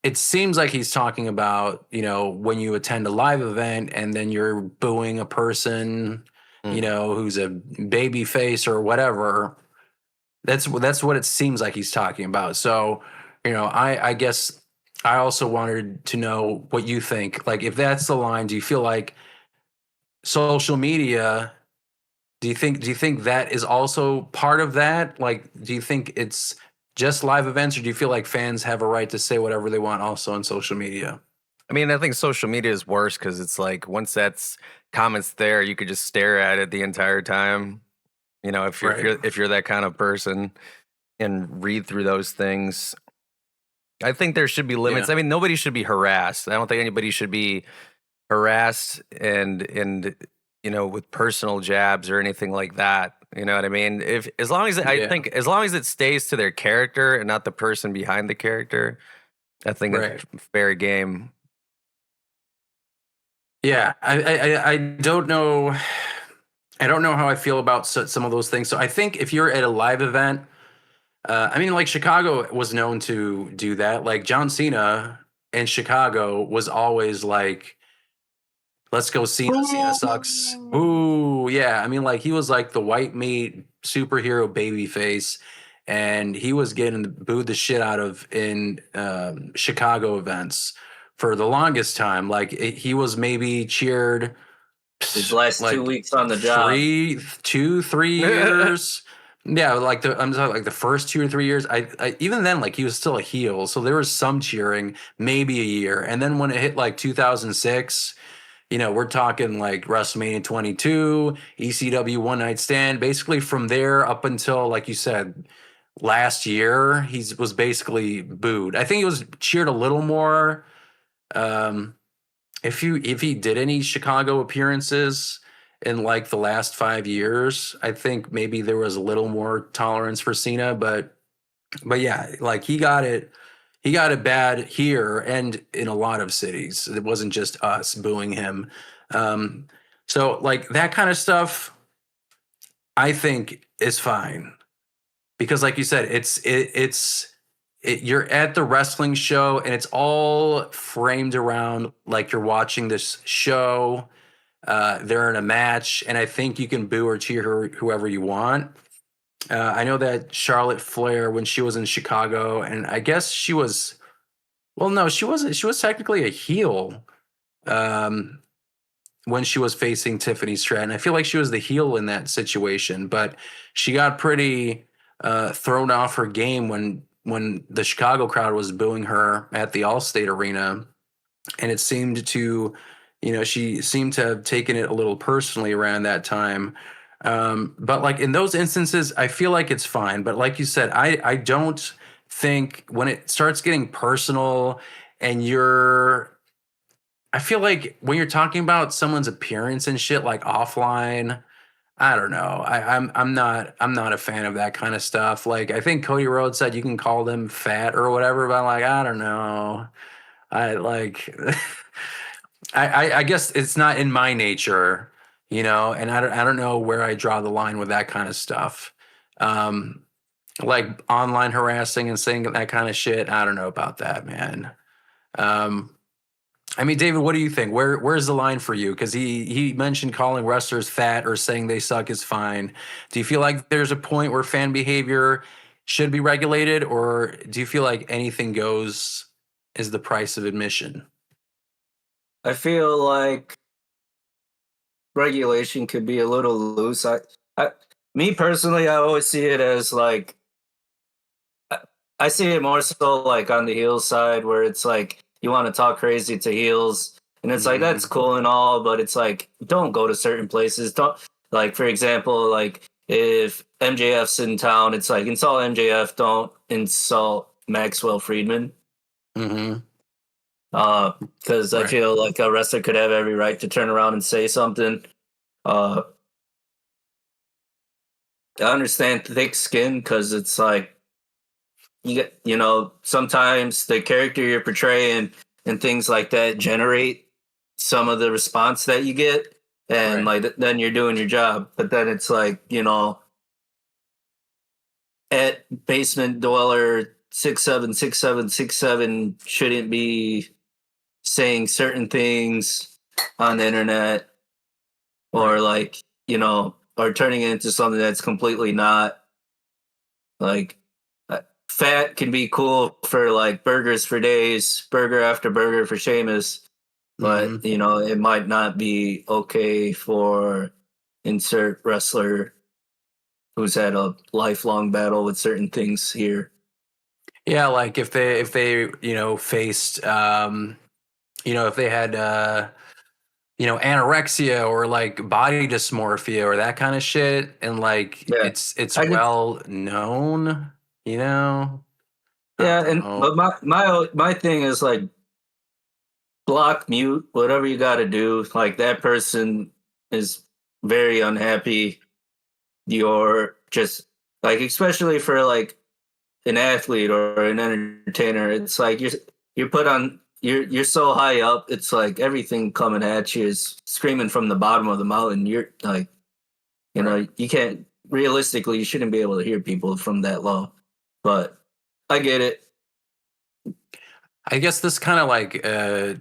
A: it seems like he's talking about, when you attend a live event and then you're booing a person, who's a baby face or whatever. That's what it seems like he's talking about. So, I guess I also wanted to know what you think. Like, if that's the line, do you feel like social media, do you think that is also part of that? Like, do you think it's just live events, or do you feel like fans have a right to say whatever they want also on social media?
B: I mean, I think social media is worse because it's like, once that's comments there, you could just stare at it the entire time. If you're that kind of person and read through those things. I think there should be limits.
A: Yeah.
B: I mean, nobody should be harassed. I don't think anybody should be harassed and with personal jabs or anything like that. You know what I mean? If as long as I
A: Yeah.
B: think as long as it stays to their character and not the person behind the character, I think
A: Right.
B: it's fair game.
A: Yeah, I don't know. I don't know how I feel about some of those things. So I think if you're at a live event, I mean, like Chicago was known to do that. Like John Cena in Chicago was always like, let's go Cena. Cena sucks. Ooh, yeah. I mean, like he was like the white meat superhero baby face, and he was getting booed the shit out of in Chicago events for the longest time. Like he was maybe cheered
C: His last 2
A: like
C: weeks on the job.
A: 3 years. Yeah, like I'm talking like the first 2 or 3 years. I even then like he was still a heel, so there was some cheering, maybe a year, and then when it hit like 2006, we're talking like WrestleMania 22, ECW One Night Stand. Basically, from there up until like you said last year, he was basically booed. I think he was cheered a little more. Um, if he did any Chicago appearances in like the last 5 years, I think maybe there was a little more tolerance for Cena, but yeah, like he got it bad here and in a lot of cities. It wasn't just us booing him. Um, so like that kind of stuff, I think is fine because, like you said, you're at the wrestling show and it's all framed around like you're watching this show. They're in a match, and I think you can boo or cheer whoever you want. I know that Charlotte Flair, when she was in Chicago, and I guess she was, well, no, she wasn't. She was technically a heel when she was facing Tiffany Stratton. I feel like she was the heel in that situation, but she got pretty thrown off her game when the Chicago crowd was booing her at the Allstate Arena, and it seemed to, she seemed to have taken it a little personally around that time. But like in those instances, I feel like it's fine. But like you said, I don't think when it starts getting personal and I feel like when you're talking about someone's appearance and shit like offline, I don't know. I'm not a fan of that kind of stuff. Like I think Cody Rhodes said you can call them fat or whatever, but I'm like, I don't know. I like I guess it's not in my nature, and I don't know where I draw the line with that kind of stuff. Um, like online harassing and saying that kind of shit. I don't know about that, man. Um, I mean, David, what do you think? Where's the line for you? Because he mentioned calling wrestlers fat or saying they suck is fine. Do you feel like there's a point where fan behavior should be regulated, or do you feel like anything goes is the price of admission?
C: I feel like regulation could be a little loose. Me personally, I always see it as like I see it more so like on the heel side where it's like you want to talk crazy to heels, and it's like that's cool and all, but it's like don't go to certain places. Don't, like, for example, like if MJF's in town, it's like insult MJF, don't insult Maxwell Friedman.
A: Mm-hmm.
C: Because I feel like a wrestler could have every right to turn around and say something. I understand thick skin because it's like sometimes the character you're portraying and things like that generate some of the response that you get, and like then you're doing your job. But then it's like at basement dweller 676767 shouldn't be saying certain things on the internet, or like or turning it into something that's completely not. Like fat can be cool for like burgers for days, burger after burger for Sheamus, but it might not be okay for insert wrestler who's had a lifelong battle with certain things here.
A: Yeah, like if they faced if they had anorexia or like body dysmorphia or that kind of shit, and like it's well known,
C: Yeah,
A: Oh,
C: but my thing is like block, mute, whatever you got to do. Like that person is very unhappy. You're just like, especially for like an athlete or an entertainer, it's like you're put on. You're so high up. It's like everything coming at you is screaming from the bottom of the mountain. You're like, you know, you can't realistically. You shouldn't be able to hear people from that low. But I get it.
A: I guess this kind of like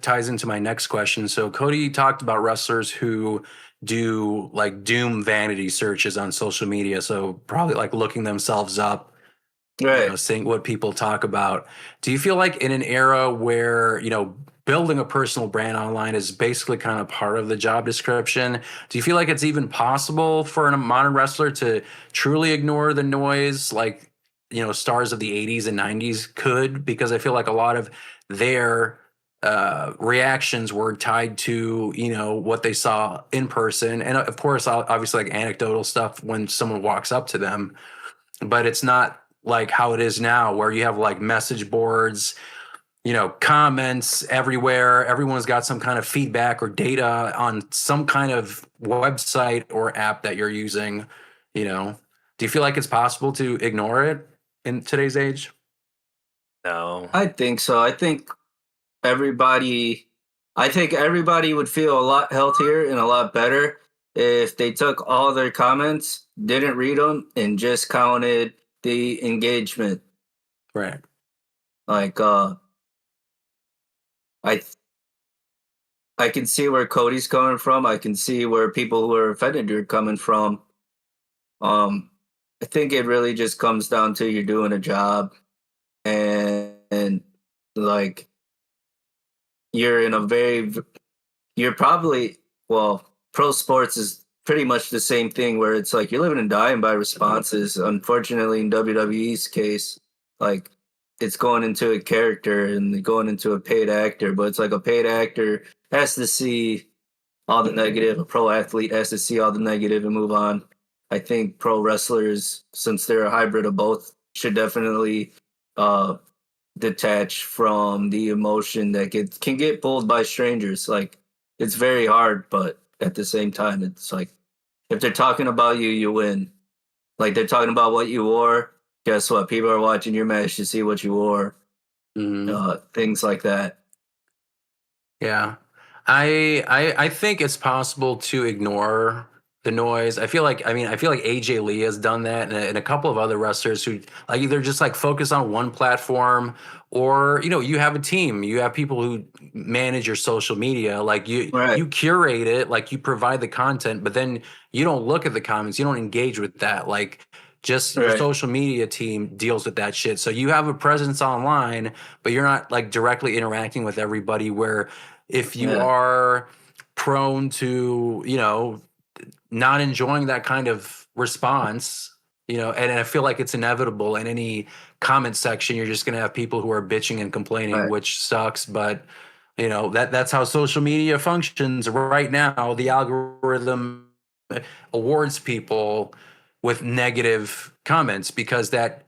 A: ties into my next question. So Cody talked about wrestlers who do like doom vanity searches on social media. So probably like looking themselves up,
C: Right.
A: seeing what people talk about. Do you feel like in an era where, building a personal brand online is basically kind of part of the job description, do you feel like it's even possible for a modern wrestler to truly ignore the noise like, stars of the 80s and 90s could? Because I feel like a lot of their reactions were tied to, what they saw in person. And of course, obviously like anecdotal stuff when someone walks up to them, but it's not like how it is now where you have like message boards, comments everywhere. Everyone's got some kind of feedback or data on some kind of website or app that you're using. Do you feel like it's possible to ignore it in today's age?
B: No.
C: I think so. Everybody I think everybody would feel a lot healthier and a lot better if they took all their comments, didn't read them, and just counted the engagement.
A: Right.
C: Like I I can see where Cody's coming from. I can see where people who are offended are coming from. Um I think it really just comes down to you're doing a job, and like you're in a very you're probably, well, pro sports is pretty much the same thing where it's like you're living and dying by responses. Unfortunately, in WWE's case, like it's going into a character and going into a paid actor, but it's like a paid actor has to see all the negative, a pro athlete has to see all the negative and move on. I think pro wrestlers, since they're a hybrid of both, should definitely uh detach from the emotion that can get pulled by strangers. Like it's very hard, but at the same time, it's like if they're talking about you, you win. Like they're talking about what you wore. Guess what? People are watching your match to see what you wore.
A: Mm-hmm.
C: Things like that.
A: Yeah. I think it's possible to ignore the noise. I feel like AJ Lee has done that, and a couple of other wrestlers who like either just like focus on one platform, or you have a team, you have people who manage your social media, like
C: Right.
A: you curate it, like you provide the content, but then you don't look at the comments, you don't engage with that. Like just your
C: Right.
A: social media team deals with that shit. So you have a presence online, but you're not like directly interacting with everybody, where if you
C: Yeah.
A: are prone to, not enjoying that kind of response, and I feel like it's inevitable in any comment section, you're just going to have people who are bitching and complaining,
C: Right.
A: which sucks. But, that's how social media functions right now. The algorithm awards people with negative comments because that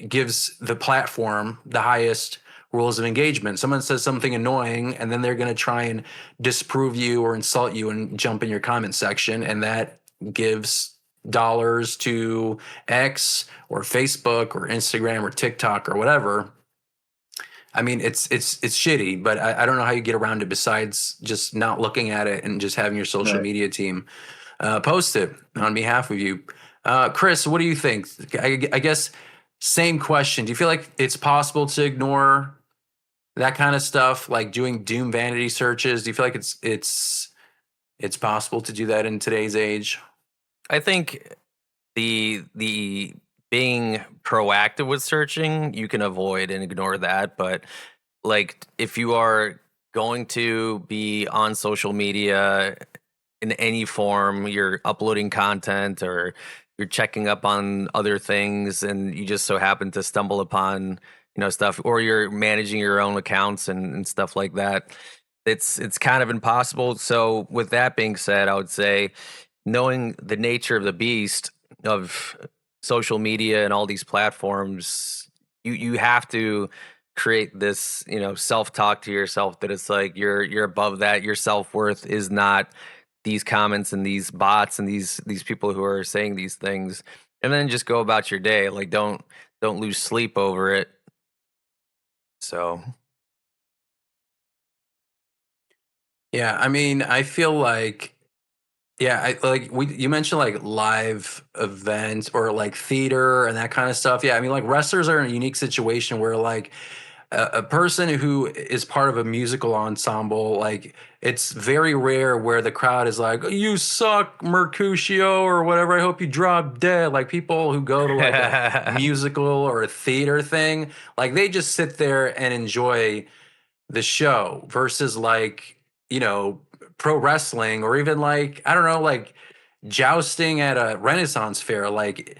A: gives the platform the highest rules of engagement. Someone says something annoying, and then they're going to try and disprove you or insult you and jump in your comment section, and that gives dollars to X or Facebook or Instagram or TikTok or whatever. I mean, it's shitty, but I don't know how you get around it besides just not looking at it and just having your social
C: Right.
A: media team post it on behalf of you. Chris, what do you think? I guess same question. Do you feel like it's possible to ignore that kind of stuff, like doing doom vanity searches? Do you feel like it's possible to do that in today's age?
B: I think the being proactive with searching, you can avoid and ignore that. But like if you are going to be on social media in any form, you're uploading content or you're checking up on other things and you just so happen to stumble upon, stuff, or you're managing your own accounts and stuff like that. It's kind of impossible. So with that being said, I would say knowing the nature of the beast of social media and all these platforms, you have to create this, self-talk to yourself that it's like you're above that. Your self-worth is not these comments and these bots and these people who are saying these things. And then just go about your day. Like don't lose sleep over it. So
A: Yeah, I mean, I feel like, yeah, you mentioned like live events or like theater and that kind of stuff. Yeah, I mean, like wrestlers are in a unique situation where like a person who is part of a musical ensemble, like it's very rare where the crowd is like, "You suck, Mercutio," or whatever. I hope you drop dead. Like people who go to like a musical or a theater thing, like they just sit there and enjoy the show versus like, pro wrestling or even like, I don't know, like jousting at a Renaissance fair. Like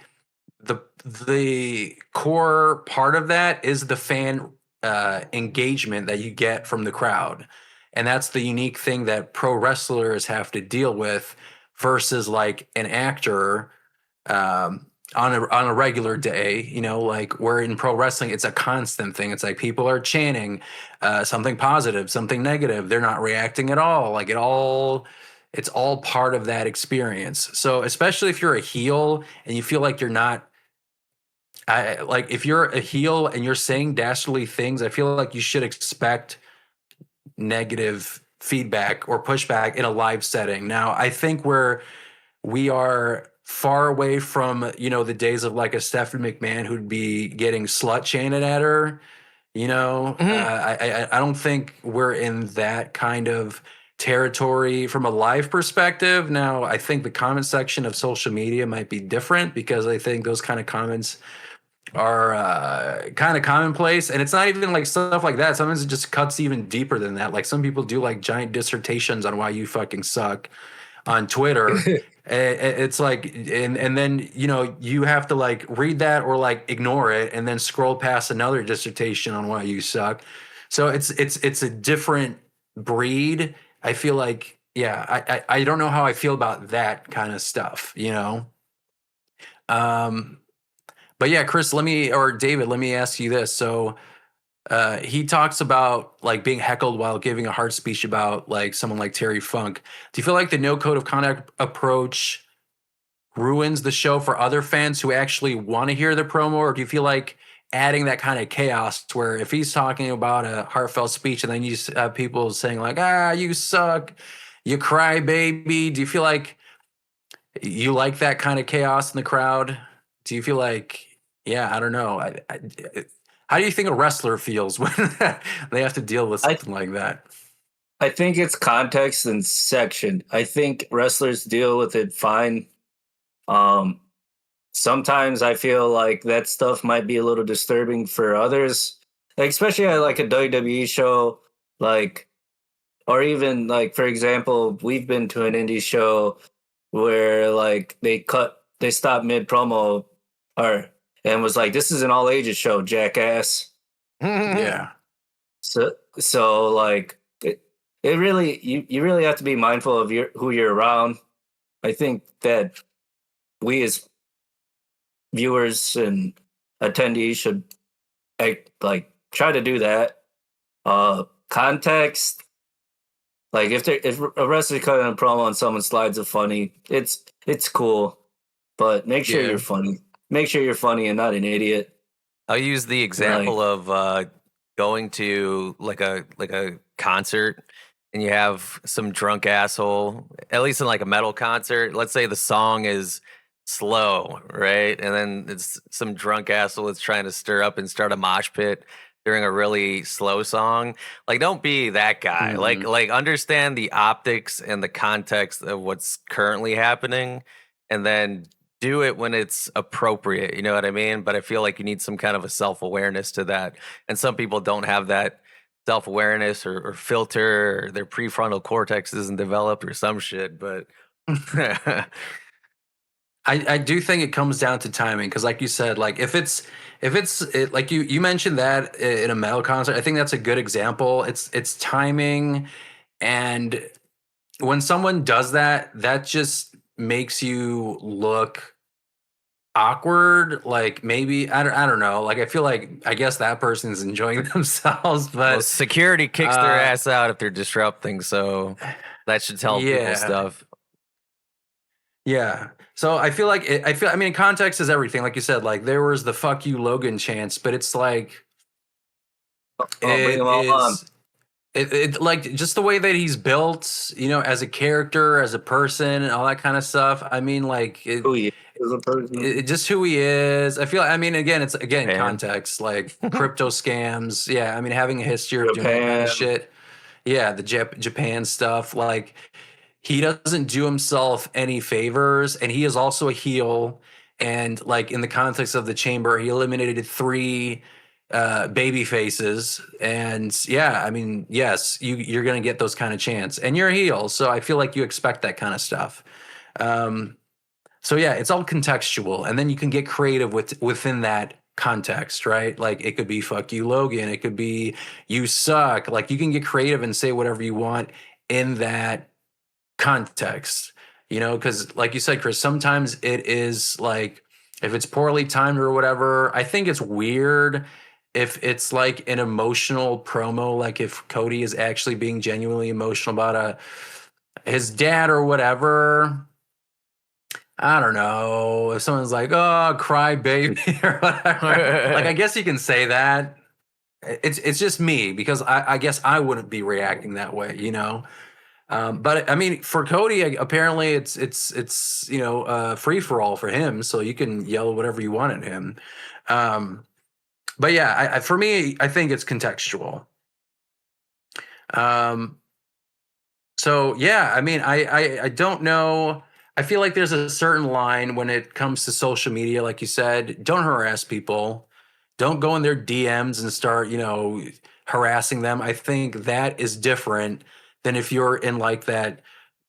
A: the core part of that is the fan engagement that you get from the crowd. And that's the unique thing that pro wrestlers have to deal with versus like an actor on a regular day, like where in pro wrestling, it's a constant thing. It's like people are chanting something positive, something negative. They're not reacting at all. Like it's all part of that experience. So especially if you're a heel and you feel like you're not, like if you're a heel and you're saying dastardly things, I feel like you should expect negative feedback or pushback in a live setting. Now, I think we are far away from, the days of like a Stephanie McMahon who'd be getting slut chanted at her. I don't think we're in that kind of territory from a live perspective. Now, I think the comment section of social media might be different because I think those kind of comments are kind of commonplace, and it's not even like stuff like that. Sometimes it just cuts even deeper than that. Like some people do like giant dissertations on why you fucking suck on Twitter. It's like, and then you have to like read that or like ignore it, and then scroll past another dissertation on why you suck. So it's a different breed. I feel like, yeah, I don't know how I feel about that kind of stuff. Um, but yeah, Chris, or David, let me ask you this. So he talks about like being heckled while giving a hard speech about like someone like Terry Funk. Do you feel like the no code of conduct approach ruins the show for other fans who actually want to hear the promo, or do you feel like adding that kind of chaos where if he's talking about a heartfelt speech and then you just have people saying like, you suck, you cry baby, do you feel like you like that kind of chaos in the crowd? Do you feel like, yeah, I don't know. How do you think a wrestler feels when they have to deal with
C: I
A: something like that?
C: I think it's context and section. I think wrestlers deal with it fine. Um, Sometimes I feel like that stuff might be a little disturbing for others, like, especially at like a WWE show, like, or even like for example, we've been to an indie show where like they stopped mid promo, or and was like, "This is an all ages show, jackass."
A: Yeah.
C: So like it really you really have to be mindful of who you're around. I think that we as viewers and attendees should like try to do that. Context, like if a wrestler cutting a promo and someone slides a funny, it's cool, but make sure
A: Yeah.
C: you're funny. Make sure you're funny and not an idiot.
B: I'll use the
C: Like
B: example of going to like a concert and you have some drunk asshole, at least in like a metal concert. Let's say the song is slow, right? And then it's some drunk asshole that's trying to stir up and start a mosh pit during a really slow song. Like, don't be that guy.
A: Mhm.
B: Like understand the optics and the context of what's currently happening, and then do it when it's appropriate. You know what I mean? But I feel like you need some kind of a self awareness to that, and some people don't have that self awareness or filter. Or their prefrontal cortex isn't developed or some shit. But
A: I do think it comes down to timing because, like you said, like like you mentioned that in a metal concert, I think that's a good example. It's timing, and when someone does that, that just makes you look awkward. Like maybe I don't know. Like I feel like I guess that person's enjoying themselves, but
B: Well, security kicks their ass out if they're disrupting, so that should tell people stuff.
A: Yeah. So I feel like I mean, context is everything. Like you said, like there was the "fuck you, Logan" chants, but it's like
C: bring them all on.
A: It like just the way that he's built, you know, as a character, as a person, and all that kind of stuff. I mean, like
C: Who he is as a person.
A: just who he is. I feel. I mean, again, it's context, like crypto scams. Yeah, I mean, having a history of doing that kind of shit. Yeah, the Japan stuff. Like he doesn't do himself any favors, and he is also a heel. And like in the context of the chamber, he eliminated 3 baby faces, and yeah, I mean, yes, you're gonna get those kind of chants, and you're a heel, so I feel like you expect that kind of stuff. So yeah, it's all contextual, and then you can get creative within that context, right? Like it could be "fuck you, Logan," it could be "you suck." Like you can get creative and say whatever you want in that context, you know, because like you said, Chris, sometimes it is like if it's poorly timed or whatever. I think it's weird if it's like an emotional promo, like if Cody is actually being genuinely emotional about his dad or whatever. I don't know if someone's like, "Oh, cry baby," or whatever. Like I guess you can say that. It's just me because I guess I wouldn't be reacting that way, you know. But I mean, for Cody, apparently it's you know free for all for him, so you can yell whatever you want at him. But yeah, for me, I think it's contextual. So yeah, I mean, I don't know. I feel like there's a certain line when it comes to social media, like you said. Don't harass people. Don't go in their DMs and start, you know, harassing them. I think that is different than if you're in like that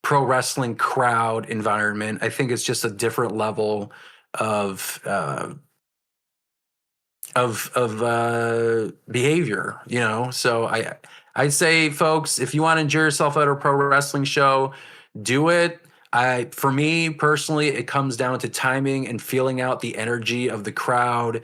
A: pro wrestling crowd environment. I think it's just a different level of behavior, you know. So I'd say, folks, if you want to enjoy yourself at a pro wrestling show, do it. For me personally, it comes down to timing and feeling out the energy of the crowd,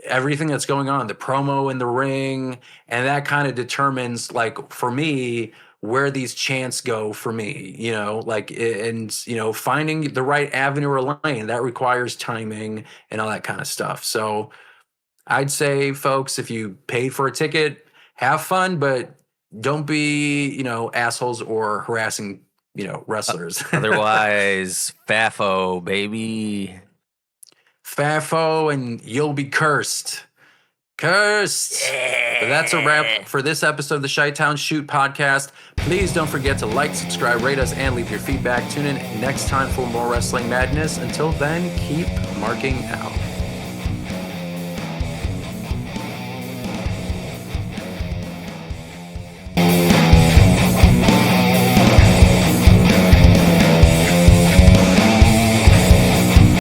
A: everything that's going on, the promo in the ring, and that kind of determines, like, for me, where these chants go for me, you know, like, and, you know, finding the right avenue or lane that requires timing and all that kind of stuff. So I'd say, folks, if you paid for a ticket, have fun, but don't be, you know, assholes or harassing, you know, wrestlers.
B: Otherwise, FAFO, baby.
A: FAFO, and you'll be cursed. Cursed. Yeah. But that's a wrap for this episode of the Chi-Town Shoot podcast. Please don't forget to like, subscribe, rate us, and leave your feedback. Tune in next time for more wrestling madness. Until then, keep marking out.